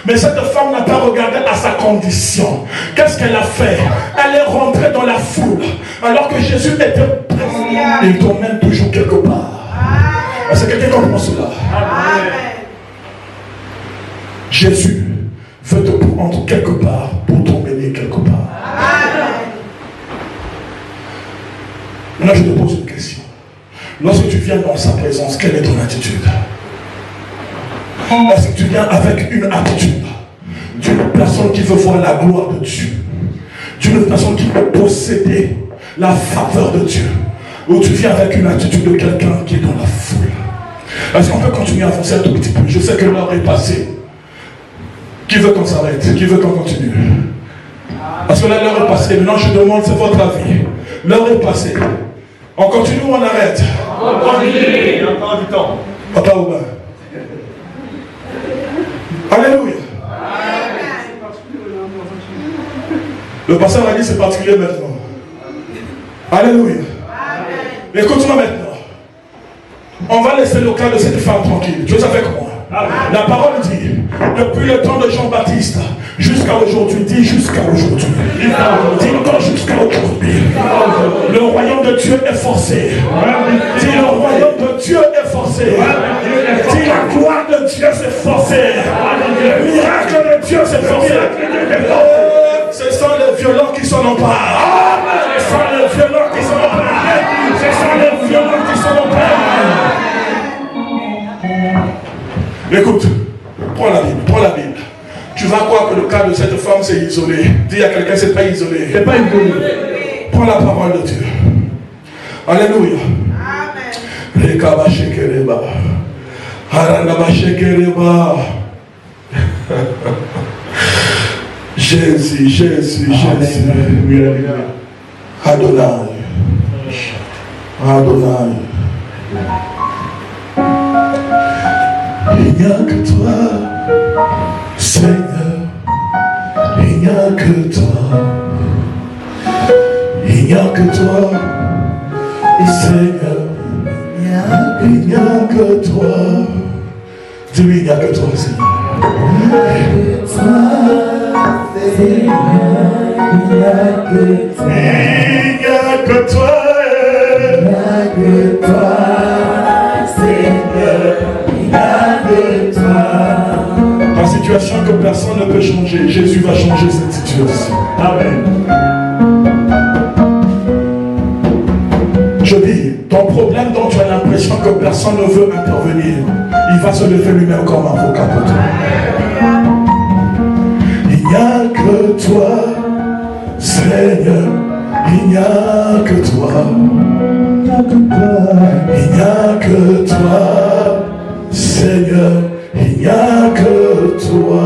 Mais cette femme n'a pas regardé à sa condition. Qu'est-ce qu'elle a fait? Elle est rentrée dans la foule. Alors que Jésus était présent. Il t'emmène toujours quelque part. Est-ce que quelqu'un comprend cela? Amen. Jésus veut te prendre quelque part pour t'emmener quelque part. Amen. Maintenant je te pose une question. Lorsque tu viens dans sa présence, quelle est ton attitude? Est-ce que tu viens avec une attitude d'une personne qui veut voir la gloire de Dieu, d'une personne qui veut posséder la faveur de Dieu, ou tu viens avec une attitude de quelqu'un qui est dans la foule? Est-ce qu'on peut continuer à avancer un tout petit peu? Je sais que l'heure est passée. Qui veut qu'on s'arrête? Qui veut qu'on continue? Parce que là l'heure est passée. Maintenant je demande, c'est votre avis. L'heure est passée. On continue ou on arrête? On continue. Encore du temps. Papa Oba. Alléluia. Le pasteur a dit c'est particulier maintenant. Alléluia. Écoute-moi maintenant. On va laisser le cas de cette femme tranquille. Tu es avec moi? La parole dit, depuis le temps de Jean-Baptiste jusqu'à aujourd'hui, dis jusqu'à aujourd'hui. Dis encore jusqu'à aujourd'hui. Le royaume de Dieu est forcé. Dis le royaume de Dieu est forcé. Dis la gloire de Dieu s'est forcée. Le miracle de Dieu s'est forcé. Ce sont les violents qui s'en emparent. Ce sont les violents qui s'en emparent. Ce sont les violents qui s'en emparent. Écoute, prends la Bible. Tu vas croire que le cas de cette femme c'est isolé. Dis à quelqu'un, c'est pas isolé. C'est pas isolé. Prends la parole de Dieu. Alléluia. Jésus, Jésus, Jésus. Adonai. Adonai. Il n'y a que toi, Seigneur, il n'y a que toi, il n'y a que toi, Seigneur, il n'y a que toi. Dis-lui, il n'y a que toi, Seigneur. Il n'y a que toi, Seigneur, il n'y a que toi, il n'y a que toi, Seigneur. De toi. Ta situation que personne ne peut changer, Jésus va changer cette situation. Amen. Je dis, ton problème dont tu as l'impression que personne ne veut intervenir, il va se lever lui-même comme avocat pour toi. Il n'y a que toi, Seigneur, il n'y a que toi. Il n'y a que toi, Seigneur, il n'y a que toi.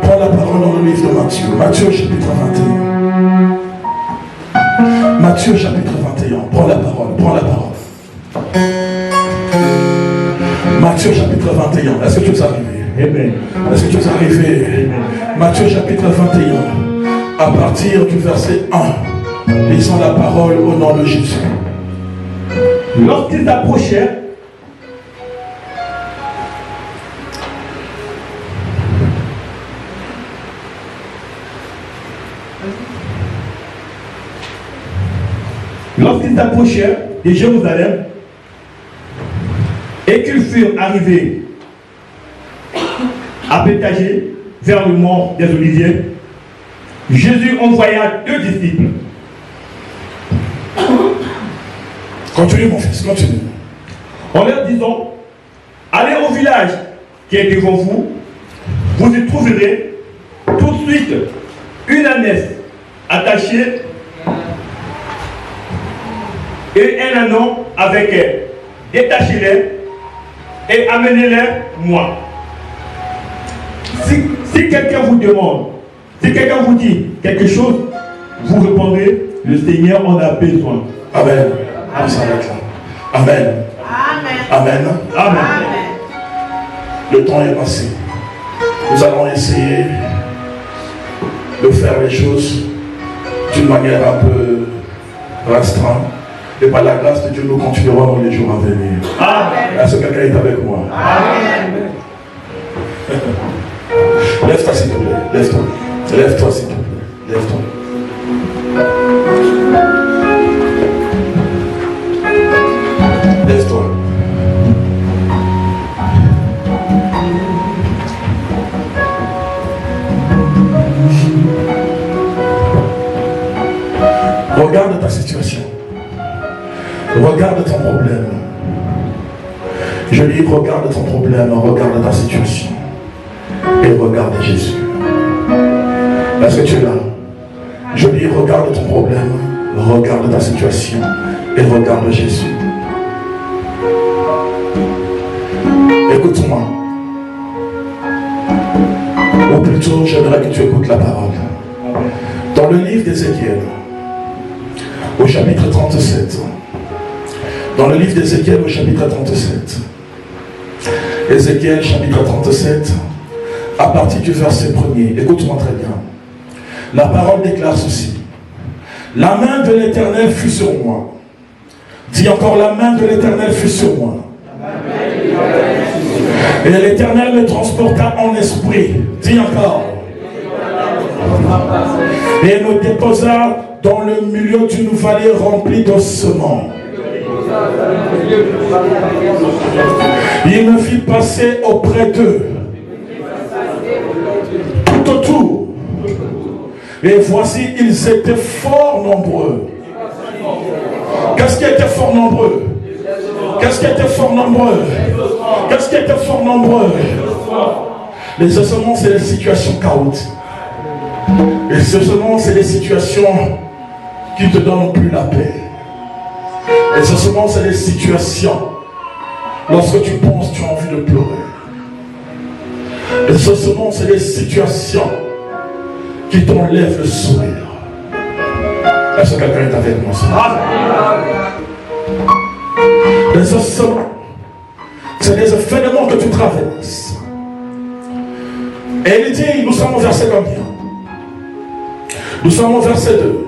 Prends la parole dans le livre de Matthieu, Matthieu chapitre 21. Matthieu chapitre 21, prends la parole, prends la parole. Matthieu chapitre 21, est-ce que tu es arrivé? Amen. Est-ce que tu es arrivé? Matthieu chapitre 21, à partir du verset 1, lisons la parole au nom de Jésus. Lorsqu'ils approchèrent, de Jérusalem et qu'ils furent arrivés à Béthagée, vers le mont des Oliviers, Jésus envoya 2 disciples. Continue mon fils, continue. En leur disant, allez au village qui est devant vous, vous y trouverez tout de suite une ânesse attachée et un ânon avec elle. Détachez-les et amenez-les moi. Si quelqu'un vous demande, si quelqu'un vous dit quelque chose, vous répondrez, le Seigneur en a besoin. Amen. Amen. Amen. Amen. Amen. Le temps est passé. Nous allons essayer de faire les choses d'une manière un peu restreinte. Et par la grâce de Dieu, nous continuerons dans les jours à venir. Amen. Est-ce que quelqu'un est avec moi? Amen. Lève-toi s'il te plaît. Lève-toi. Lève-toi s'il te plaît. Lève-toi. Lève-toi. Regarde ta situation. Regarde ton problème. Je dis regarde ton problème, regarde ta situation. Et regarde Jésus. Est-ce que tu es là? Je dis regarde ton problème, regarde ta situation. Et regarde Jésus. Écoute-moi. Ou plutôt, j'aimerais que tu écoutes la parole. Dans le livre d'Ézéchiel, au chapitre 37. Dans le livre d'Ézéchiel, au chapitre 37. Ézéchiel, chapitre 37, à partir du verset 1er. Écoute-moi très bien. La parole déclare ceci. La main de l'Éternel fut sur moi. Dis encore, la main de l'Éternel fut sur moi. Et l'Éternel me transporta en esprit. Dis encore. Et me déposa dans le milieu d'une vallée remplie d'ossements. Il me fit passer auprès d'eux, tout autour. Et voici, ils étaient fort nombreux. Qu'est-ce qui était fort nombreux? Qu'est-ce qui était fort nombreux? Qu'est-ce qui était fort nombreux? Les ossements, c'est des situations chaotiques. Les ossements, c'est des situations qui ne te donnent plus la paix. Les ossements, c'est des situations. Lorsque tu penses, tu as envie de pleurer. Les ossements, c'est des situations qui t'enlèvent le sourire. Est-ce que quelqu'un est avec moi? Les ossements, c'est des événements que tu traverses. Et il dit, nous sommes au verset combien? Nous sommes au verset 2.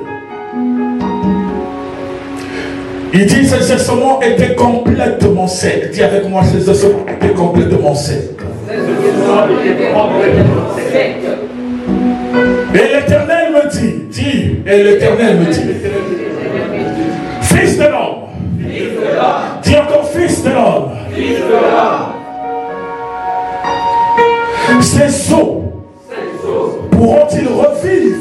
Il dit, ces ossements étaient complètement secs. Dis avec moi, ces ossements étaient complètement secs. Et l'Éternel me dit, et l'Éternel me dit, fils de l'homme, dis encore fils de l'homme, ces os pourront-ils revivre?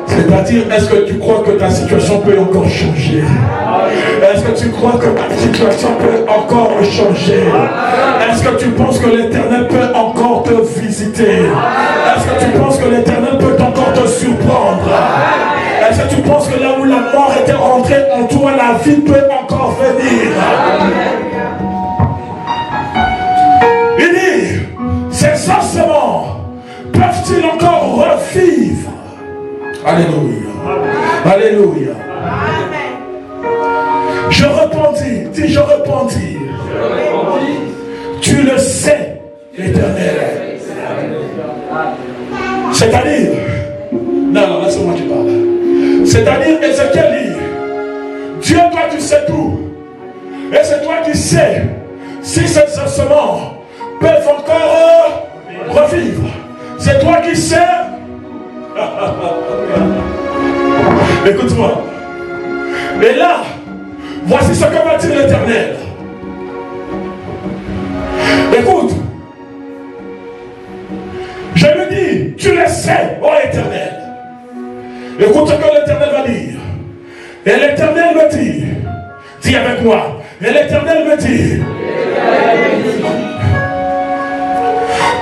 C'est-à-dire, est-ce que tu crois que ta situation peut encore changer? Est-ce que tu crois que ta situation peut encore changer? Est-ce que tu penses que l'Éternel peut encore te visiter? Est-ce que tu penses que l'Éternel peut encore te surprendre? Est-ce que tu penses que là où la mort était rentrée en toi, la vie peut encore venir. Il dit, ces ossements peuvent-ils encore revivre? Alléluia. Alléluia. Je repentis, dis je repentis. Tu le sais, l'Éternel. C'est-à-dire, non, laisse-moi qui parle. C'est-à-dire, Ézéchiel dit, Dieu, toi tu sais tout. Et c'est toi qui sais si ces ossements peuvent encore revivre. C'est toi qui sais. Écoute-moi. Et là, voici ce que va dire l'Éternel. Écoute. Je lui dis, tu le sais, ô Éternel. Écoute ce que l'Éternel va dire. Et l'Éternel me dit, dis avec moi, et l'Éternel me dit,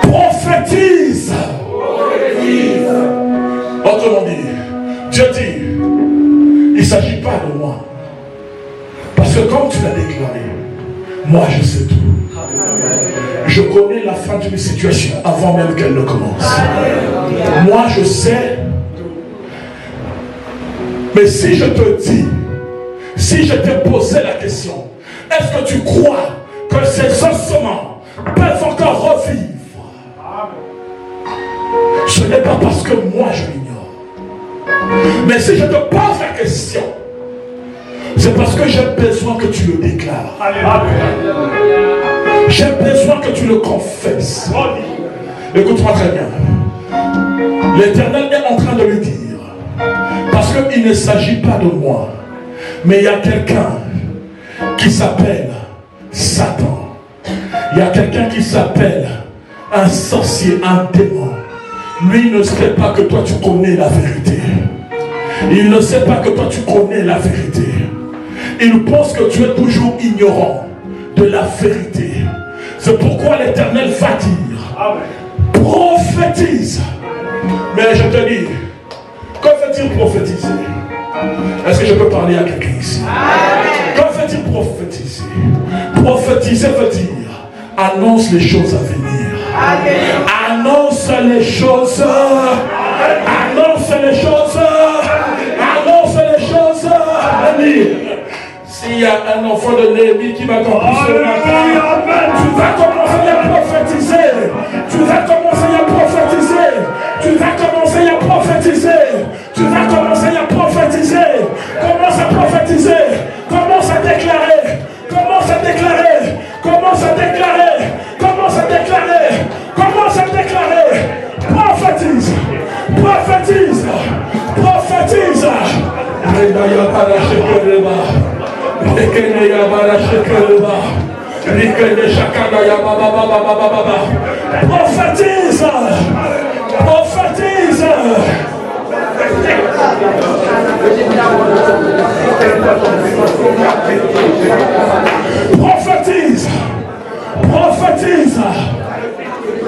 prophétise. Autrement dit, Dieu dit, il ne s'agit pas de moi. Parce que comme tu l'as déclaré, moi je sais tout. Je connais la fin d'une situation avant même qu'elle ne commence. Moi je sais. Mais si je te dis, si je t'ai posé la question, est-ce que tu crois que ces ossements peuvent encore revivre? Ce n'est pas parce que moi je l'ignore. Mais si je te pose la question, c'est parce que j'ai besoin que tu le déclares. J'ai besoin que tu le confesses. Écoute-moi très bien. L'Éternel est en train de lui dire, parce qu'il ne s'agit pas de moi, mais il y a quelqu'un qui s'appelle Satan. Il y a quelqu'un qui s'appelle un sorcier, un démon. Lui ne sait pas que toi tu connais la vérité. Il ne sait pas que toi tu connais la vérité. Il pense que tu es toujours ignorant de la vérité. C'est pourquoi l'Éternel va dire, prophétise. Mais je te dis, que fait-il prophétiser? Est-ce que je peux parler à quelqu'un ici? Que fait-il prophétiser? Prophétiser veut dire, annonce les choses à venir. Annonce les choses. Annonce les choses. Annonce les choses à venir. S'il y a un enfant de Néhémie qui va accomplir ce matin, tu vas commencer à prophétiser. Tu vas commencer à prophétiser. Tu vas commencer à prophétiser. Tu vas commencer à prophétiser. Commence à prophétiser. Commence à déclarer. Commence à déclarer. Commence à déclarer. Commence à déclarer. Commence à déclarer. Prophétise. Prophétise. Prophétise. Prophétise. Prophétise. Prophétise. Prophétise.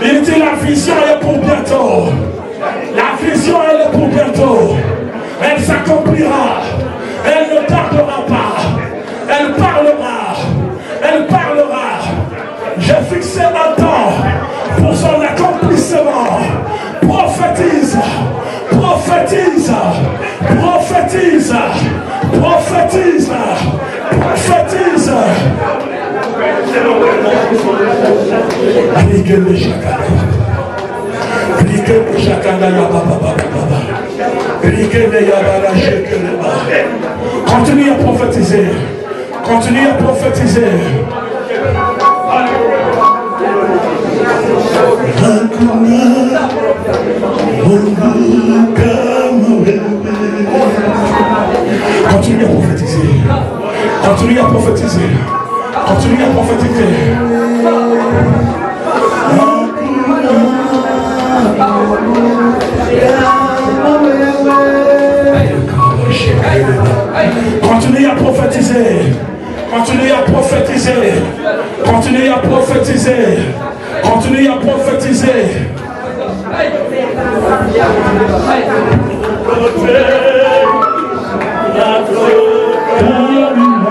Il dit la vision est pour bientôt. La vision elle est pour bientôt. Elle s'accomplira. Elle ne tardera pas. Elle parlera. Elle parlera. J'ai fixé un temps pour son accomplissement. Prophétise. Prophétise. Prophétise. Prophétise. Prophétise. Continue à prophétiser. Continue à prophétiser. Continue à prophétiser. Continue à prophétiser. Continue à prophétiser. Continue à prophétiser. Continue à prophétiser. Continue à prophétiser. Continue à prophétiser. Pour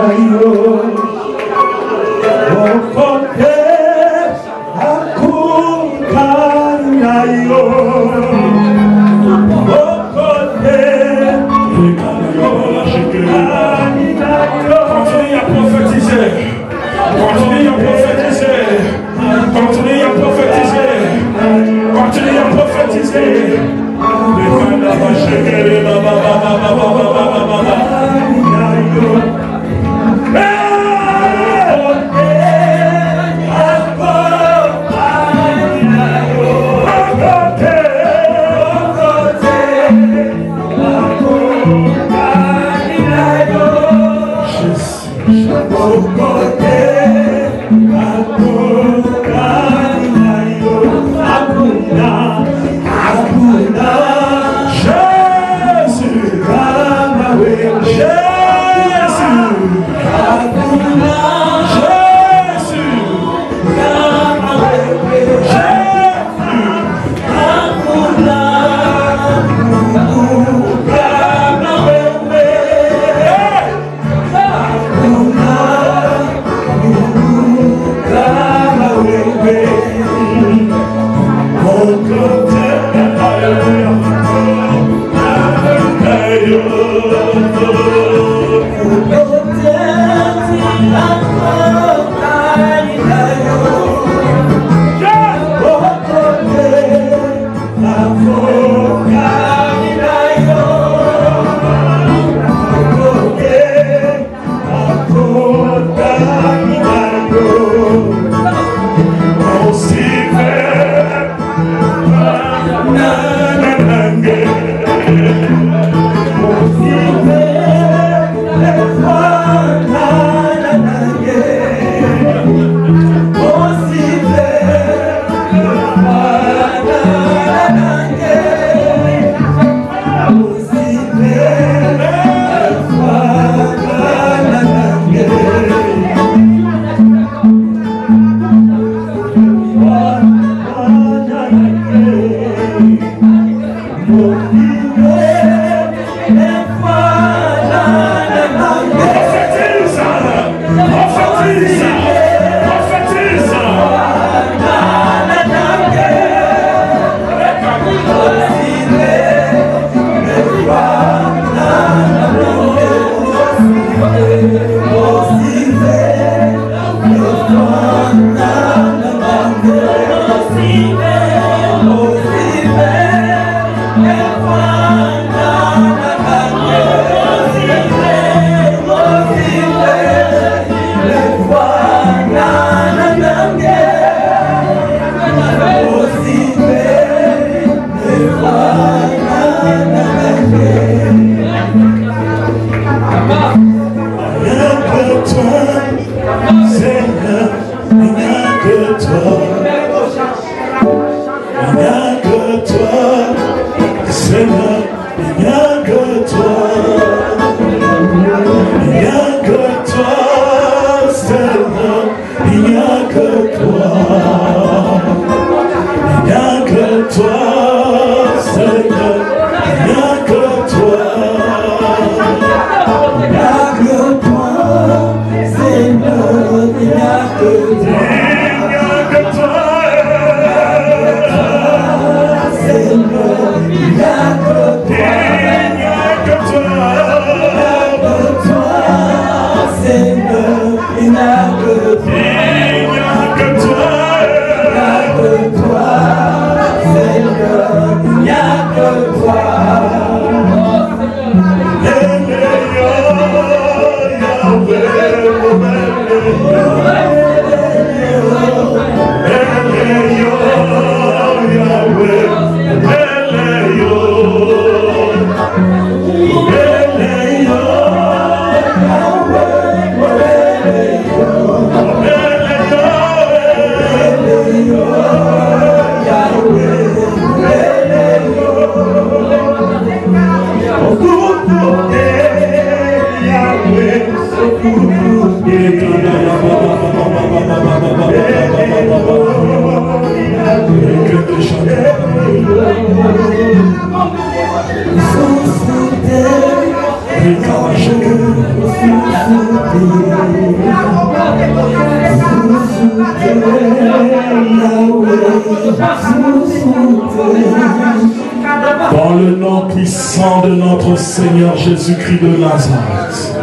Dans le nom puissant de notre Seigneur Jésus-Christ de Nazareth,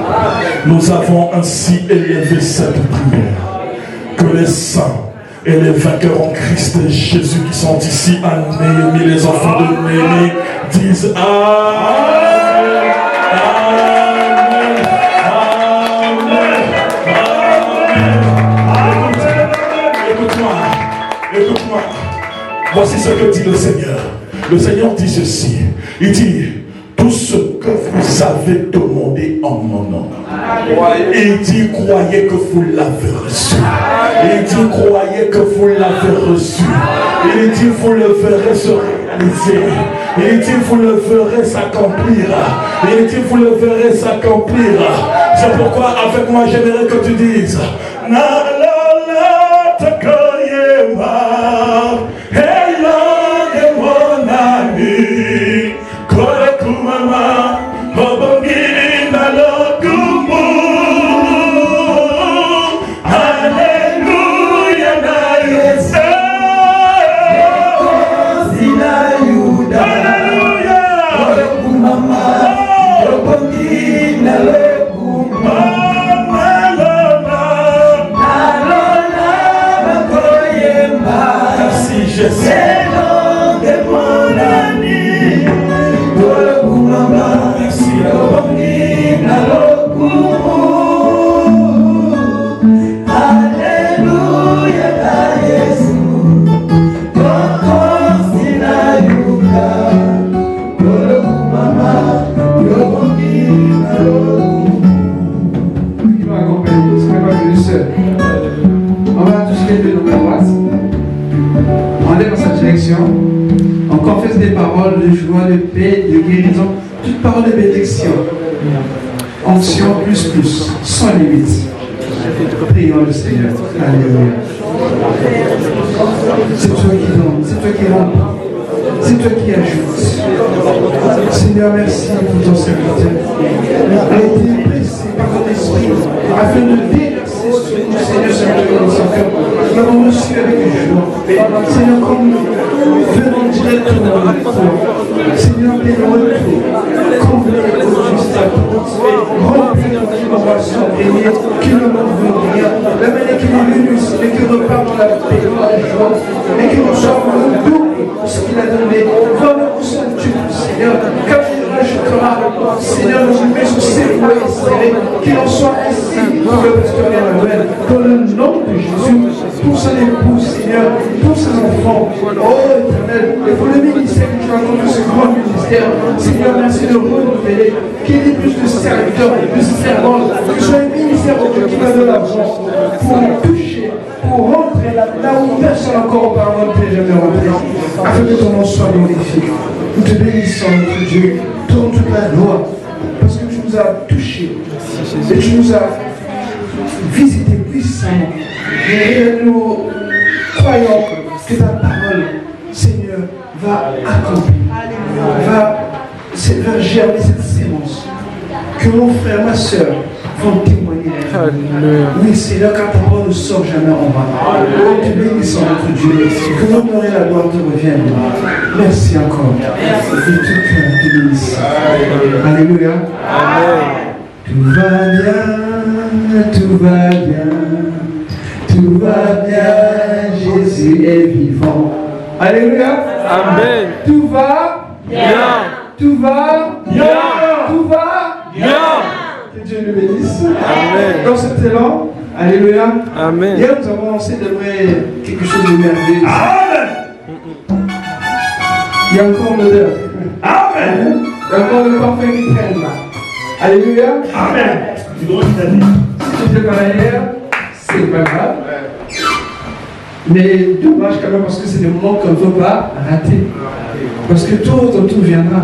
nous avons ainsi élevé cette prière. Que les saints Et les vainqueurs en Christ Jésus qui sont ici à Néhémie, les enfants de Néhémie, disent Amen. Écoute-moi. Voici ce que dit le Seigneur. Le Seigneur dit ceci. Il dit, tout ce que vous avez demandé en mon nom. Il dit, croyez que vous l'avez reçu. Il dit, croyez que vous l'avez reçu. Il dit, vous le verrez se réaliser. Il dit, vous le verrez s'accomplir. Il dit, vous le verrez s'accomplir. C'est pourquoi, avec moi, j'aimerais que tu dises, on confesse des paroles de joie, de paix, de guérison, toute parole de bénédiction. Onction plus, sans limite. Prions le Seigneur. Alléluia. C'est toi qui donnes, c'est toi qui rends, c'est toi qui ajoutes. Seigneur, merci pour ton serviteur. Il a été pressé par ton esprit afin de déverser sur nous, Seigneur, son cœur. Nous l'avons reçu avec joie. Seigneur, comme nous venons directement de toi. Seigneur, bénis-le tout. Comblez le juste à tout. Remplis notre innovation bénie, qui ne nous veut rien. La manière qu'il est venu ici, mais qu'il repart dans la paix, dans la joie, et qu'il reçoive le double de ce qu'il a donné. Vraiment, nous sommes Dieu, Seigneur. Comme il rajoutera, Seigneur, nous met sur ses voies espérées, qu'il en soit ainsi pour le pasteur Emmanuel. Dans le nom de Jésus, pour son épouse, Seigneur, pour ses enfants, oh Éternel, et pour le ministère que tu as conduit, ce grand ministère, Seigneur, merci de renouveler, qu'il y ait plus de serviteurs, de servantes, que ce soit un ministère qui va de l'argent pour toucher, pour rentrer là où personne encore auparavant ne peut jamais rentrer, afin que ton nom soit glorifié. Nous te bénissons, notre Dieu, tourne toute la gloire, parce que tu nous as touchés, et tu nous as visités puissamment. Et nous croyons que ta parole, Seigneur, va accomplir, va germer cette sémence, que mon frère, ma soeur vont témoigner. Oui, Seigneur, car ta parole ne sort jamais en bas. Oh, tu bénisses notre Dieu, que l'honneur et la gloire te reviennent. Merci encore. Et tout cœur te bénisse. Alléluia. Amen. Tout va bien, tout va bien. Tout va bien, Jésus est vivant. Alléluia. Amen. Tout va bien. Tout va bien. Tout va bien. Que Dieu nous bénisse. Amen. Dans cet élan, alléluia. Amen. Hier, nous avons lancé quelque chose de merveilleux. Amen. Il y a encore l'odeur. Amen. Il y a encore le parfum qui traîne là. Alléluia. Amen. Si tu n'étais pas là hier, c'est pas grave. Mais dommage quand même parce que c'est des moments qu'on ne veut pas rater. Parce que tout viendra.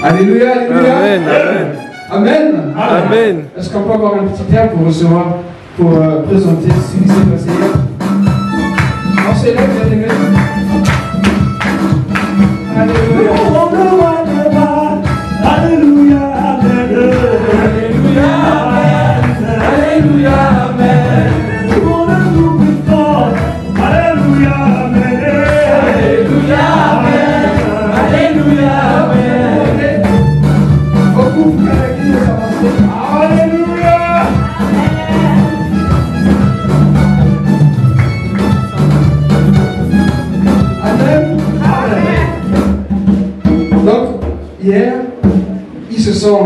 Alléluia, alléluia. Amen. Amen. Amen. Est-ce qu'on peut avoir un petit air pour recevoir, pour présenter ce qui s'est passé hier? On s'élève, bien aimé. Alléluia. Alléluia. Alléluia. Alléluia. Amen. Alléluia. Alléluia. Amen. Alléluia. Amen. Beaucoup de caractères avancés. Alléluia.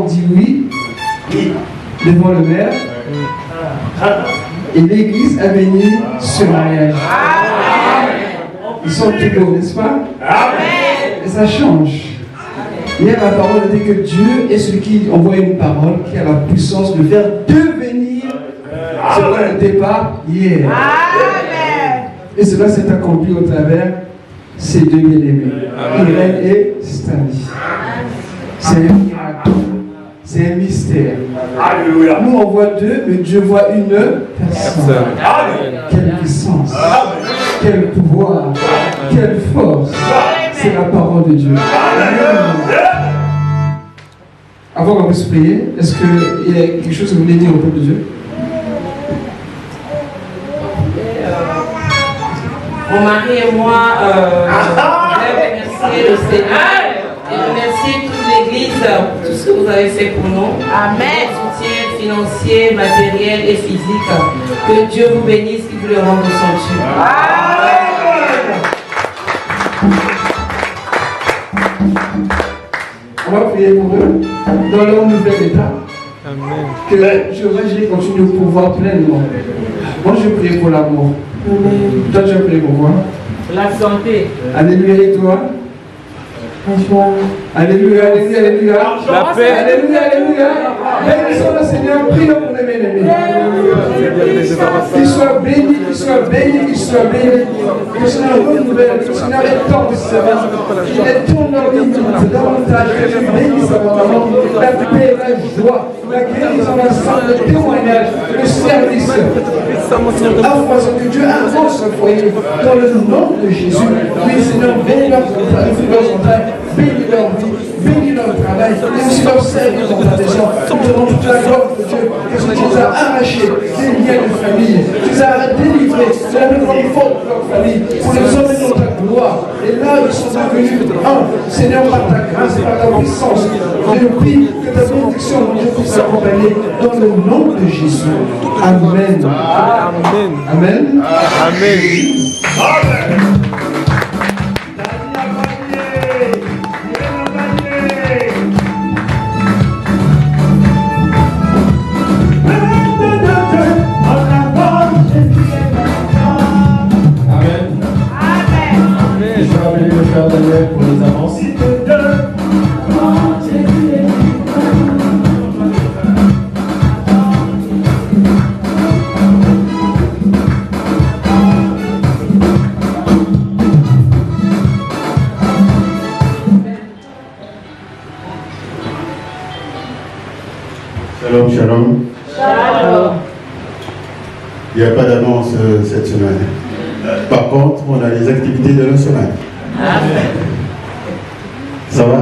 ont dit oui devant le maire. Et l'église a béni ce mariage. Ils sont égaux, n'est-ce pas? Et ça change. Hier, la parole dit que Dieu est celui qui envoie une parole qui a la puissance de faire devenir ce qu'on n'était pas hier. Et cela s'est accompli au travers ces deux bien-aimés, Irène et Stanley. C'est un miracle. C'est un mystère. Alléluia. Nous on voit deux, mais Dieu voit une personne. Quelle puissance, quel pouvoir, quelle force. C'est la parole de Dieu. Avant qu'on puisse prier, est-ce qu'il y a quelque chose que vous voulez dire au peuple de Dieu? Mon mari et moi, je remercier le Seigneur et remercier toute l'Église pour tout ce que vous avez fait pour nous. Amen. Soutien financier, matériel et physique. Que Dieu vous bénisse, qu'il vous le rende au centuple. On va prier pour eux dans leur nouvel état. Amen. Que Jéhovah continue au pouvoir pleinement. Moi je prie pour l'amour. Toi tu as prié pour quoi? La santé. Alléluia et toi? Alléluia, alléluia, alléluia. La paix. Alléluia, alléluia. Bénissons le Seigneur, prions pour les bien-aimés. Qu'ils soient bénis, qu'ils soient bénis, qu'ils soient bénis. Que le Seigneur renouvelle, que le Seigneur étende ses services. Qu'il étende leur limite davantage, que tu bénisses abondamment la paix, la joie, la guérison, la santé, le témoignage, le service. Afin que Dieu avance ce foyer dans le nom de Jésus. Oui, Seigneur, bénis leurs entrailles. Bénis leur vie, bénis leur travail, et aussi leur service dans ta maison. Nous donnons toute la gloire de Dieu, parce que tu les as arrachés des liens de famille, tu les as délivrés de la plus grande faute de leur famille, pour les emmener dans ta gloire. Et là, ils sont devenus un. Seigneur, par ta grâce, par ta puissance, je prie que ta bénédiction, mon Dieu, puisse s'accompagner dans le nom de Jésus. Amen. Amen. Amen. Amen. Pour les avances. Shalom, shalom. Il n'y a pas d'annonce cette semaine. Par contre, on a les activités de la semaine. Amen. Ça va?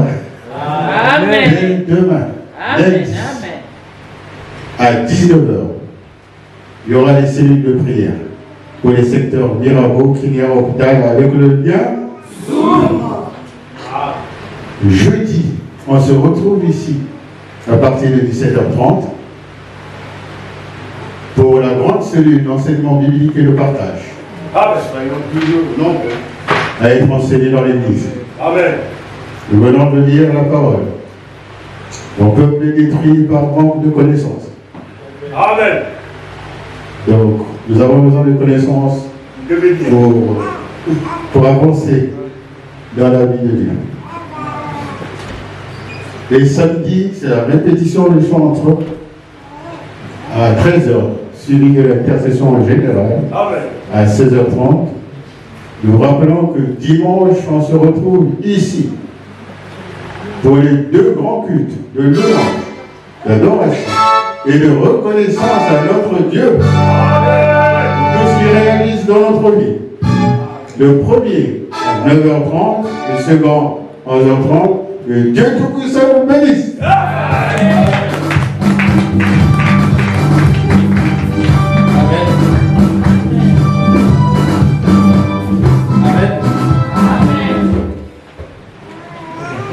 Amen. Dès demain, Amen. à 19h, il y aura les cellules de prière pour les secteurs Mirabeau, Crinière, Hôpital avec le lien. Jeudi, on se retrouve ici à partir de 17h30 pour la grande cellule d'enseignement biblique et de partage. Soyons toujours nombreux à être enseignés dans l'église. Amen. Nous venons de lire la parole. Mon peuple est détruit par manque de connaissances. Amen. Donc, nous avons besoin de connaissances pour avancer dans la vie de Dieu. Et samedi, c'est la répétition du chantre à 13h, suivi de l'intercession générale à 16h30. Nous rappelons que dimanche, on se retrouve ici pour les deux grands cultes de louange, d'adoration et de reconnaissance à notre Dieu pour tout ce qu'il réalise dans notre vie. Le premier à 9h30, le second à 11h30. Que Dieu Tout-Puissant vous bénisse.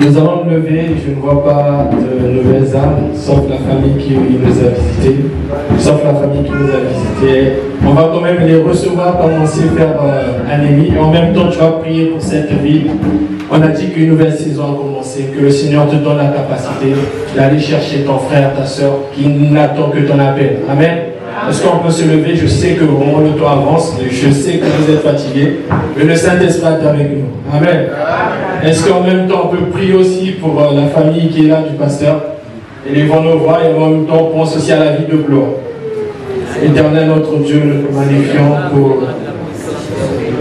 Nous allons nous lever, je ne vois pas de nouvelles âmes, sauf la famille qui nous a visités. On va quand même les recevoir, commencer à faire un émis. Et en même temps, tu vas prier pour cette ville. On a dit qu'une nouvelle saison a commencé, que le Seigneur te donne la capacité d'aller chercher ton frère, ta soeur, qui n'attend que ton appel. Amen. Est-ce qu'on peut se lever? Je sais que vraiment le temps avance, je sais que vous êtes fatigués, mais le Saint-Esprit est avec nous. Amen. Est-ce qu'en même temps on peut prier aussi pour la famille qui est là du pasteur? Élevons nos voix et en même temps on pense aussi à la vie de gloire. Éternel notre Dieu, nous te magnifions pour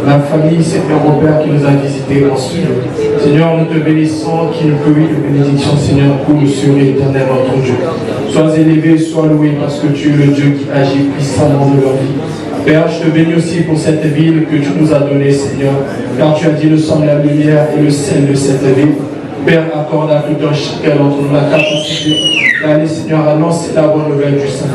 la famille, Seigneur mon Père, qui nous a visités en ce lieu. Seigneur, nous te bénissons, qu'il pluie de bénédiction, Seigneur, coule sur l'éternel notre Dieu. Sois élevé, sois loué, parce que tu es le Dieu qui agit puissamment de leur vie. Père, je te bénis aussi pour cette ville que tu nous as donnée, Seigneur, car tu as dit nous sommes la lumière et le sel de cette ville. Père, accorde à tout un chacun d'entre nous la capacité d'aller, Seigneur, annoncer la bonne nouvelle du Saint.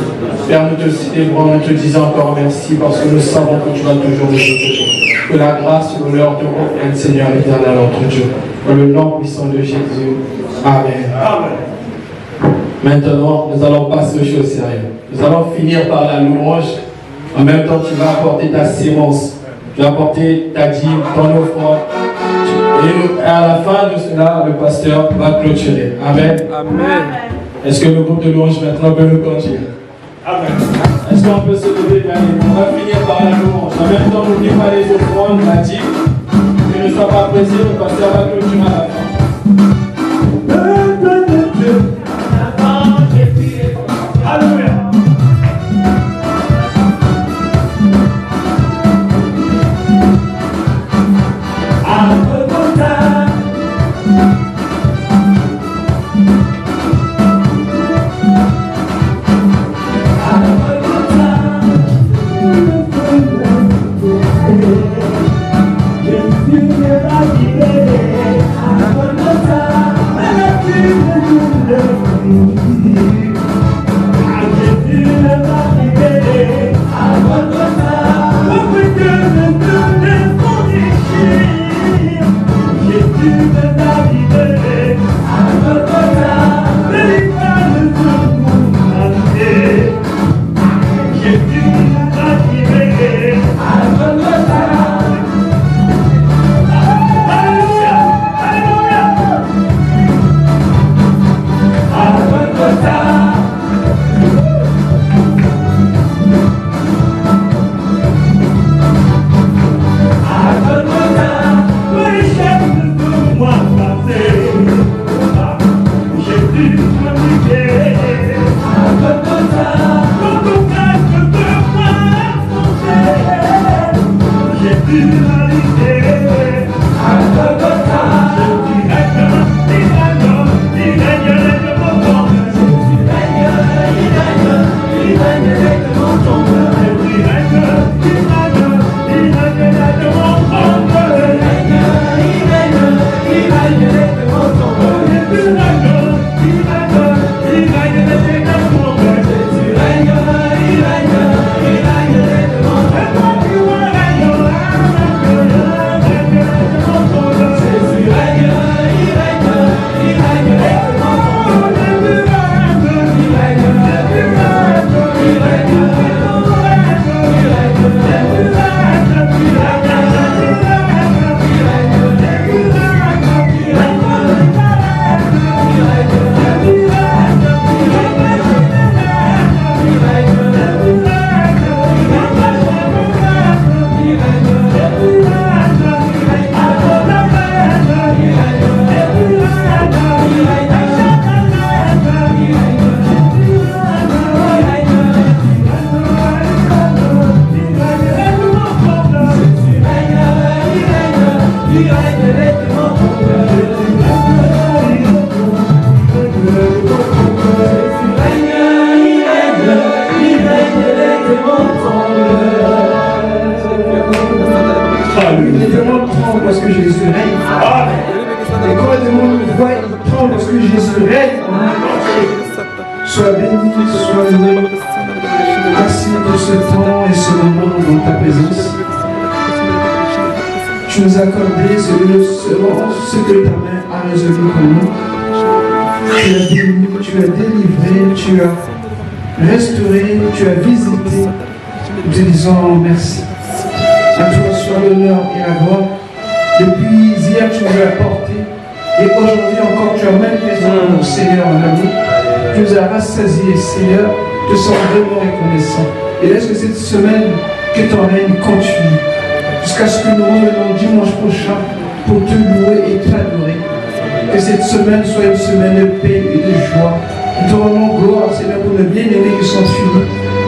Père, nous te célébrons, nous te disons encore merci, parce que nous savons que tu vas toujours nous protéger. Que la grâce et l'honneur te reviennent, Seigneur éternel, notre Dieu. Dans le nom puissant de Jésus. Amen. Amen. Maintenant, nous allons passer aux choses sérieuses. Nous allons finir par la louange. En même temps, tu vas apporter ta sémence. Tu vas apporter ta dîme, ton offrande. Et à la fin de cela, le pasteur va clôturer. Amen. Amen. Est-ce que le groupe de louange maintenant peut nous continuer? Amen. Est-ce qu'on peut se lever? On va finir par la louange. En même temps, n'oublie pas les offrandes, la dîme. Que ne sois pas pressé, le pasteur va clôturer à la fin. Alléluia. Sois béni, sois loué. Merci pour ce temps et ce moment dans ta présence. Tu nous as accordé selon ce que ta main as résolu pour nous. Tu as béni, tu as délivré, tu as restauré, tu as visité. Nous te disons merci. À toi soit l'honneur et la gloire. Depuis hier, tu nous as porté. Et aujourd'hui encore, tu as manifesté mon Seigneur en amour. Tu nous as rassasiés, Seigneur. Te sommes vraiment reconnaissants. Et laisse que cette semaine, que ton règne continue. Jusqu'à ce que nous revenions dimanche prochain pour te louer et t'adorer. Que cette semaine soit une semaine de paix et de joie. Nous te rendons gloire, Seigneur, pour nos bien-aimés qui sont unis.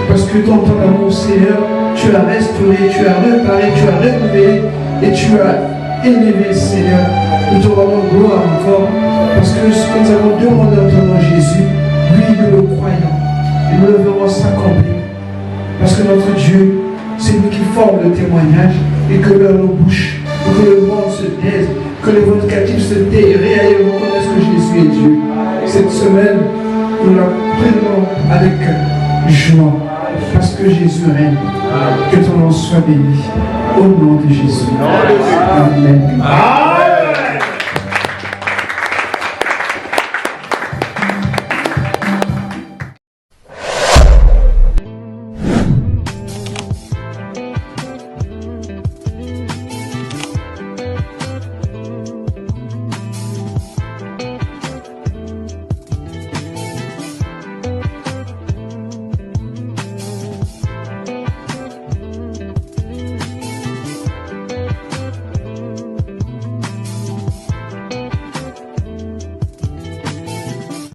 Parce que dans ton amour, Seigneur, tu as restauré, tu as réparé, tu as renouvelé et tu as élevé, Seigneur. Nous te rendons gloire encore. Parce que ce que nous avons demandé en ton nom, Jésus, lui, nous le croyons. Et nous le verrons s'accomplir. Parce que notre Dieu, c'est lui qui forme le témoignage et que dans nos bouches, pour que le monde se taise, que les vocatifs se taisent et réellement reconnaissent que Jésus est Dieu. Cette semaine, nous la prenons avec joie parce que Jésus règne. Que ton nom soit béni. Au nom de Jésus. Amen.